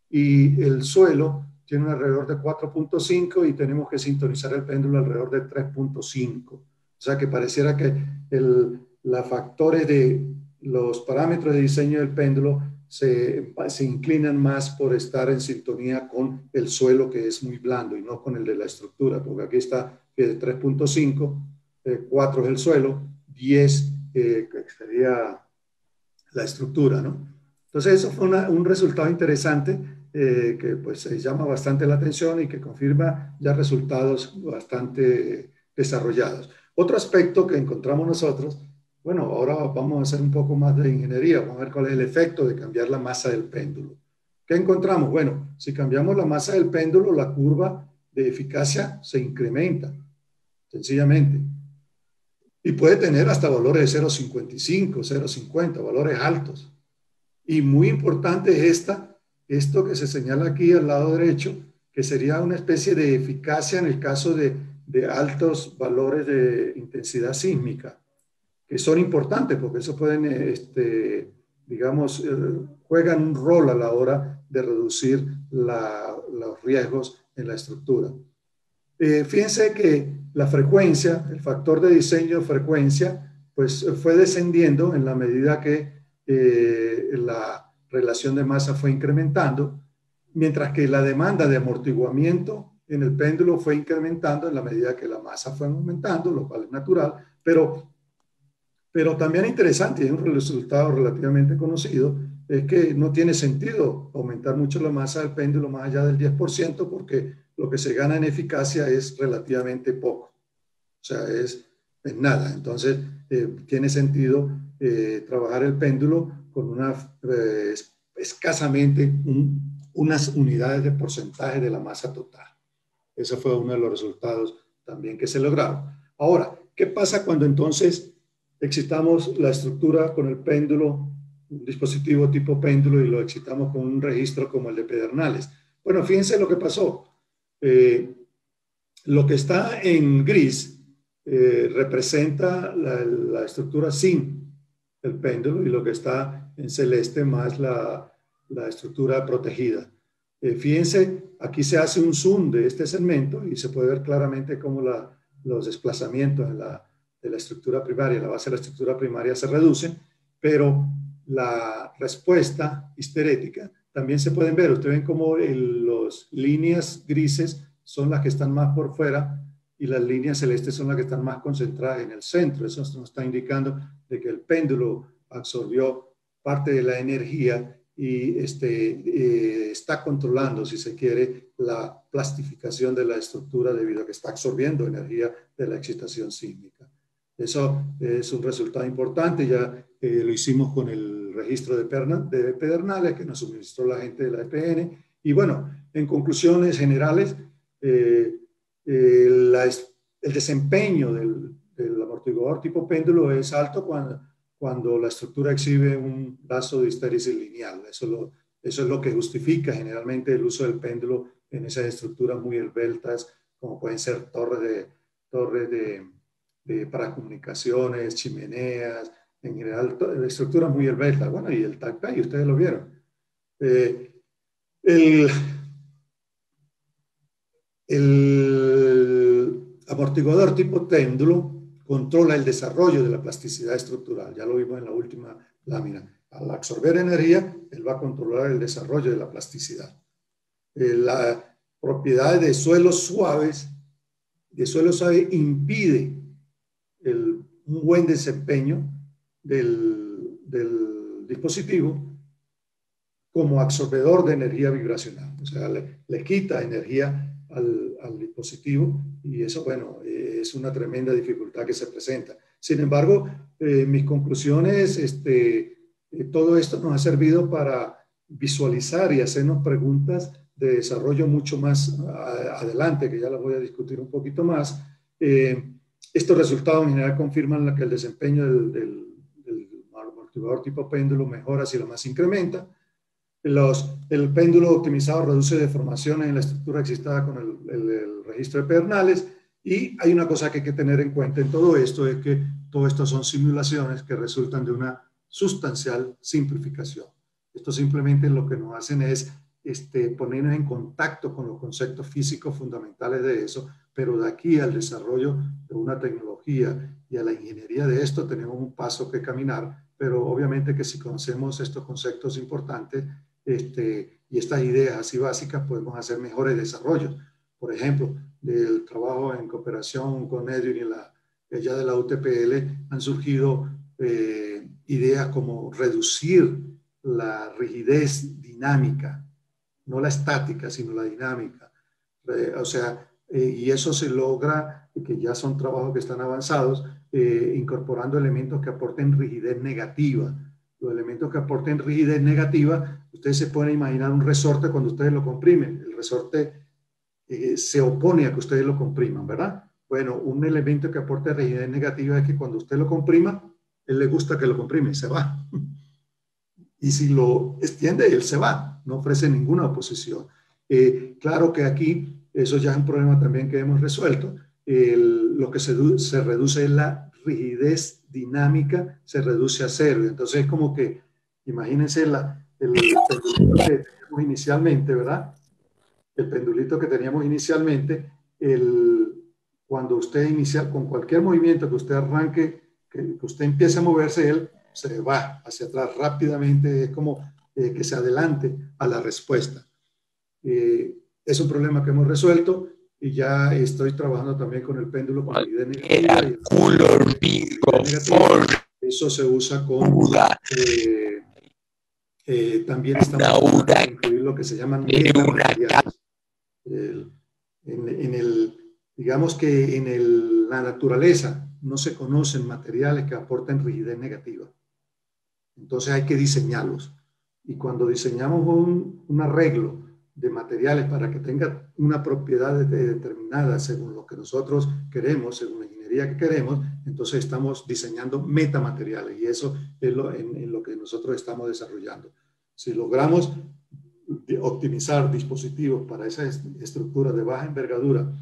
y el suelo tiene un alrededor de 4.5 y tenemos que sintonizar el péndulo alrededor de 3.5. O sea que pareciera que los factores de los parámetros de diseño del péndulo se inclinan más por estar en sintonía con el suelo, que es muy blando, y no con el de la estructura, porque aquí está 3.5, 4 es el suelo, 10 que sería la estructura, ¿no? Entonces eso fue un resultado interesante que pues se llama bastante la atención y que confirma ya resultados bastante desarrollados. Otro aspecto que encontramos nosotros, bueno, ahora vamos a hacer un poco más de ingeniería, vamos a ver cuál es el efecto de cambiar la masa del péndulo. ¿Qué encontramos? Bueno, si cambiamos la masa del péndulo, la curva de eficacia se incrementa, sencillamente. Y puede tener hasta valores de 0.55, 0.50, valores altos. Y muy importante es esto que se señala aquí al lado derecho, que sería una especie de eficacia en el caso de altos valores de intensidad sísmica, que son importantes porque eso pueden, digamos, juegan un rol a la hora de reducir los riesgos en la estructura. Fíjense que la frecuencia, el factor de diseño de frecuencia, pues fue descendiendo en la medida que la relación de masa fue incrementando, mientras que la demanda de amortiguamiento en el péndulo fue incrementando en la medida que la masa fue aumentando, lo cual es natural, pero también interesante y un resultado relativamente conocido es que no tiene sentido aumentar mucho la masa del péndulo más allá del 10% porque lo que se gana en eficacia es relativamente poco, o sea, es nada. Entonces, tiene sentido trabajar el péndulo con escasamente unas unidades de porcentaje de la masa total. Ese fue uno de los resultados también que se lograron. Ahora, ¿qué pasa cuando entonces excitamos la estructura con el péndulo, un dispositivo tipo péndulo, y lo excitamos con un registro como el de Pedernales? Bueno, fíjense lo que pasó. Lo que está en gris representa la estructura sin el péndulo y lo que está en celeste más la estructura protegida. Fíjense, aquí se hace un zoom de este segmento y se puede ver claramente cómo los desplazamientos de la estructura primaria, la base de la estructura primaria se reducen, pero la respuesta histerética, también se pueden ver. Ustedes ven como las líneas grises son las que están más por fuera y las líneas celestes son las que están más concentradas en el centro. Eso nos está indicando de que el péndulo absorbió parte de la energía y está controlando, si se quiere, la plastificación de la estructura debido a que está absorbiendo energía de la excitación sísmica. Eso es un resultado importante, ya lo hicimos con el registro de pedernales que nos suministró la gente de la EPN. Y bueno, en conclusiones generales, el desempeño del amortiguador tipo péndulo es alto cuando la estructura exhibe un lazo de histéresis lineal. Eso es lo que justifica generalmente el uso del péndulo en esas estructuras muy esbeltas, como pueden ser torres para comunicaciones, chimeneas, en general estructuras muy esbeltas. Bueno, y el TACPAY, ustedes lo vieron. El amortiguador tipo péndulo controla el desarrollo de la plasticidad estructural. Ya lo vimos en la última lámina. Al absorber energía, él va a controlar el desarrollo de la plasticidad. La propiedad de suelos suaves, impide un buen desempeño del dispositivo como absorbedor de energía vibracional. O sea, le quita energía al dispositivo y eso, bueno, es una tremenda dificultad que se presenta. Sin embargo, mis conclusiones, todo esto nos ha servido para visualizar y hacernos preguntas de desarrollo mucho más adelante, que ya las voy a discutir un poquito más. Estos resultados en general confirman que el desempeño del amortiguador tipo péndulo mejora si lo más incrementa. El péndulo optimizado reduce deformaciones en la estructura excitada con el registro de pedernales. Y hay una cosa que hay que tener en cuenta en todo esto, es que todo esto son simulaciones que resultan de una sustancial simplificación. Esto simplemente lo que nos hacen es ponernos en contacto con los conceptos físicos fundamentales de eso, pero de aquí al desarrollo de una tecnología y a la ingeniería de esto tenemos un paso que caminar, pero obviamente que si conocemos estos conceptos importantes y estas ideas así básicas, podemos hacer mejores desarrollos. Por ejemplo, del trabajo en cooperación con Edwin y ya de la UTPL han surgido ideas como reducir la rigidez dinámica, no la estática, sino la dinámica. Y eso se logra, que ya son trabajos que están avanzados, incorporando elementos que aporten rigidez negativa. Los elementos que aporten rigidez negativa, ustedes se pueden imaginar un resorte cuando ustedes lo comprimen. El resorte se opone a que ustedes lo compriman, ¿verdad? Bueno, un elemento que aporte rigidez negativa es que cuando usted lo comprima, él le gusta que lo comprime y se va. Y si lo extiende, él se va, no ofrece ninguna oposición. Claro que aquí, eso ya es un problema también que hemos resuelto. Lo que se reduce es la rigidez dinámica, se reduce a cero. Entonces es como que, imagínense el pendulito que teníamos inicialmente, ¿verdad? El pendulito que teníamos inicialmente, cuando usted inicia, con cualquier movimiento que usted arranque, que usted empiece a moverse, él se va hacia atrás rápidamente, es como que se adelante a la respuesta. Es un problema que hemos resuelto y ya estoy trabajando también con el péndulo con rigidez negativa. Eso se usa con... también estamos tratando de incluir lo que se llaman metamateriales. Digamos que en la naturaleza no se conocen materiales que aporten rigidez negativa. Entonces hay que diseñarlos. Y cuando diseñamos un arreglo de materiales para que tenga una propiedad determinada según lo que nosotros queremos, según la ingeniería que queremos, entonces estamos diseñando metamateriales y eso es en lo que nosotros estamos desarrollando. Si logramos optimizar dispositivos para esas estructuras de baja envergadura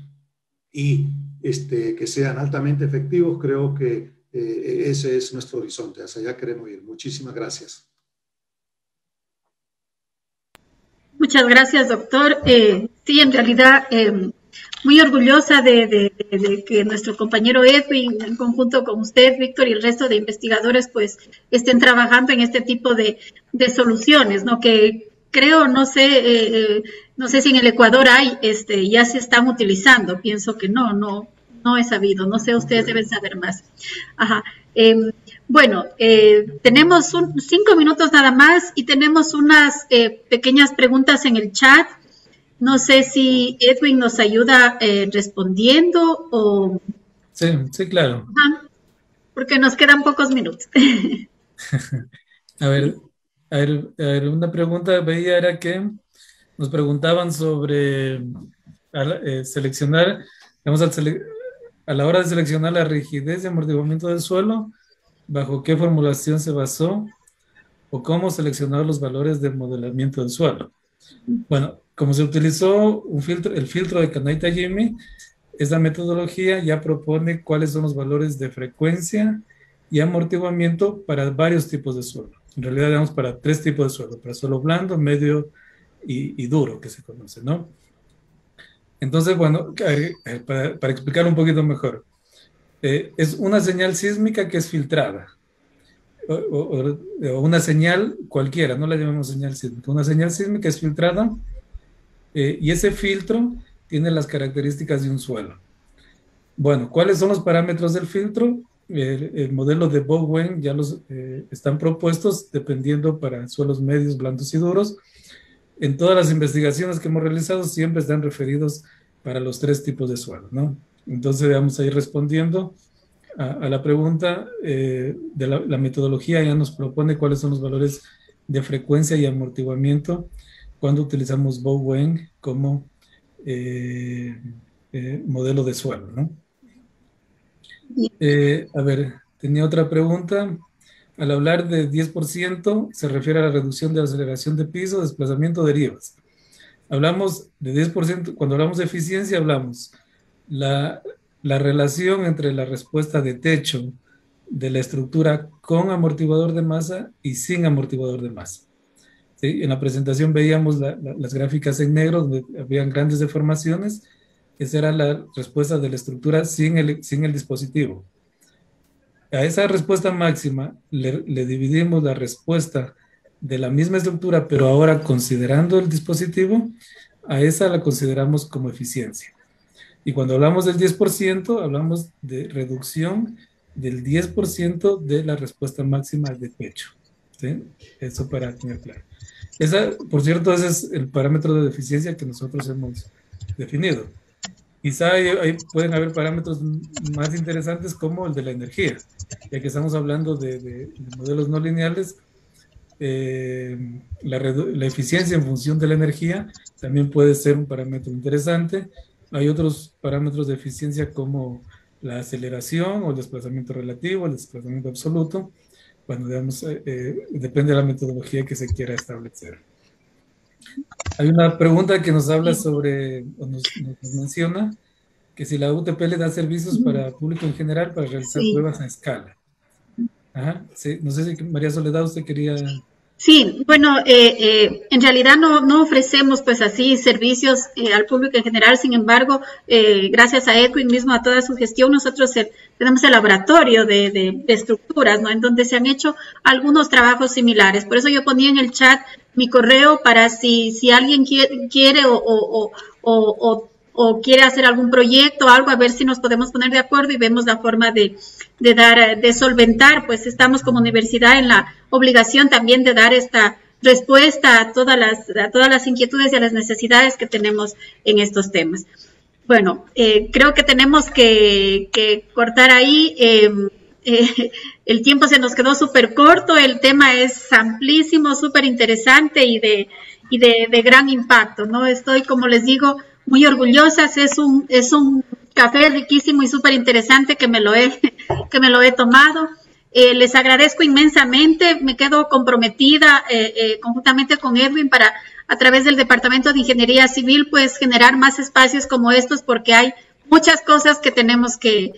y que sean altamente efectivos, creo que ese es nuestro horizonte, hacia allá queremos ir. Muchísimas gracias. Muchas gracias, doctor. Sí, en realidad, muy orgullosa de que nuestro compañero Edwin, en conjunto con usted, Víctor, y el resto de investigadores, pues estén trabajando en este tipo de soluciones, ¿no? Que creo, no sé si en el Ecuador hay, ya se están utilizando. Pienso que no he sabido. No sé, ustedes deben saber más. Ajá. Bueno, tenemos 5 minutos nada más y tenemos unas pequeñas preguntas en el chat. No sé si Edwin nos ayuda respondiendo o... Sí, claro. Porque nos quedan pocos minutos. A ver, una pregunta veía era que nos preguntaban sobre seleccionar, digamos, a la hora de seleccionar la rigidez y amortiguamiento del suelo, ¿bajo qué formulación se basó o cómo seleccionar los valores de modelamiento del suelo? Bueno, como se utilizó el filtro de Kanaita-Jimmy, esta metodología ya propone cuáles son los valores de frecuencia y amortiguamiento para varios tipos de suelo. En realidad, digamos, para 3 tipos de suelo, para suelo blando, medio y duro, que se conoce, ¿no? Entonces, bueno, para explicar un poquito mejor, es una señal sísmica que es filtrada, o una señal cualquiera, no la llamamos señal sísmica, una señal sísmica es filtrada, y ese filtro tiene las características de un suelo. Bueno, ¿cuáles son los parámetros del filtro? El modelo de Bowen ya los están propuestos dependiendo para suelos medios, blandos y duros. En todas las investigaciones que hemos realizado siempre están referidos para los 3 tipos de suelo, ¿no? Entonces vamos a ir respondiendo a la pregunta de la metodología. Ya nos propone cuáles son los valores de frecuencia y amortiguamiento cuando utilizamos Bowen como modelo de suelo, ¿no? A ver, tenía otra pregunta. Al hablar de 10%, se refiere a la reducción de aceleración de piso, desplazamiento, derivas. Hablamos de 10%, cuando hablamos de eficiencia, hablamos la relación entre la respuesta de techo de la estructura con amortiguador de masa y sin amortiguador de masa. ¿Sí? En la presentación veíamos las gráficas en negro, donde habían grandes deformaciones. Esa era la respuesta de la estructura sin el dispositivo. A esa respuesta máxima le dividimos la respuesta de la misma estructura, pero ahora considerando el dispositivo, a esa la consideramos como eficiencia. Y cuando hablamos del 10%, hablamos de reducción del 10% de la respuesta máxima de pecho. ¿Sí? Eso para tener claro. Por cierto, ese es el parámetro de eficiencia que nosotros hemos definido. Quizá ahí pueden haber parámetros más interesantes como el de la energía, ya que estamos hablando de modelos no lineales. La eficiencia en función de la energía también puede ser un parámetro interesante. Hay otros parámetros de eficiencia como la aceleración o el desplazamiento relativo, el desplazamiento absoluto. Bueno, digamos, depende de la metodología que se quiera establecer. Hay una pregunta que nos habla sobre, o nos menciona, que si la UTP le da servicios para público en general para realizar pruebas a escala. Ajá, sí, no sé si María Soledad usted quería... Sí, bueno, en realidad no ofrecemos pues así servicios al público en general. Sin embargo, gracias a Edwin mismo, a toda su gestión, nosotros tenemos el laboratorio de estructuras, ¿no? En donde se han hecho algunos trabajos similares. Por eso yo ponía en el chat mi correo para si alguien quiere o quiere hacer algún proyecto o algo, a ver si nos podemos poner de acuerdo y vemos la forma de solventar. Pues estamos como universidad en la obligación también de dar esta respuesta a todas las inquietudes y a las necesidades que tenemos en estos temas. Bueno, creo que tenemos que cortar ahí. El tiempo se nos quedó súper corto, el tema es amplísimo, súper interesante y de gran impacto, ¿no? Estoy, como les digo, muy orgullosas. Es un café riquísimo y súper interesante que me lo he tomado. Les agradezco inmensamente. Me quedo comprometida conjuntamente con Edwin para, a través del Departamento de Ingeniería Civil, pues generar más espacios como estos, porque hay muchas cosas que tenemos que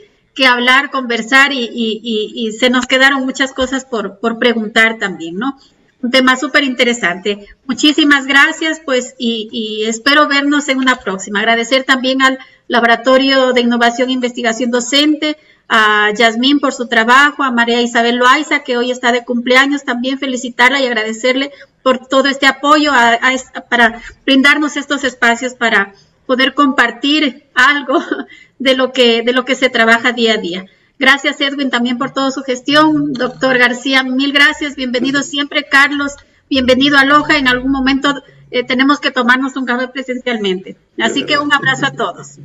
hablar, conversar y se nos quedaron muchas cosas por preguntar también, ¿no? un tema súper interesante. Muchísimas gracias, pues, y espero vernos en una próxima. Agradecer también al Laboratorio de Innovación e Investigación Docente, a Yasmín por su trabajo, a María Isabel Loaiza, que hoy está de cumpleaños, también felicitarla y agradecerle por todo este apoyo para brindarnos estos espacios para poder compartir algo de lo que se trabaja día a día. Gracias, Edwin, también por toda su gestión. Doctor García, mil gracias. Bienvenido siempre. Carlos, bienvenido a Loja. En algún momento tenemos que tomarnos un café presencialmente. Así que un abrazo a todos.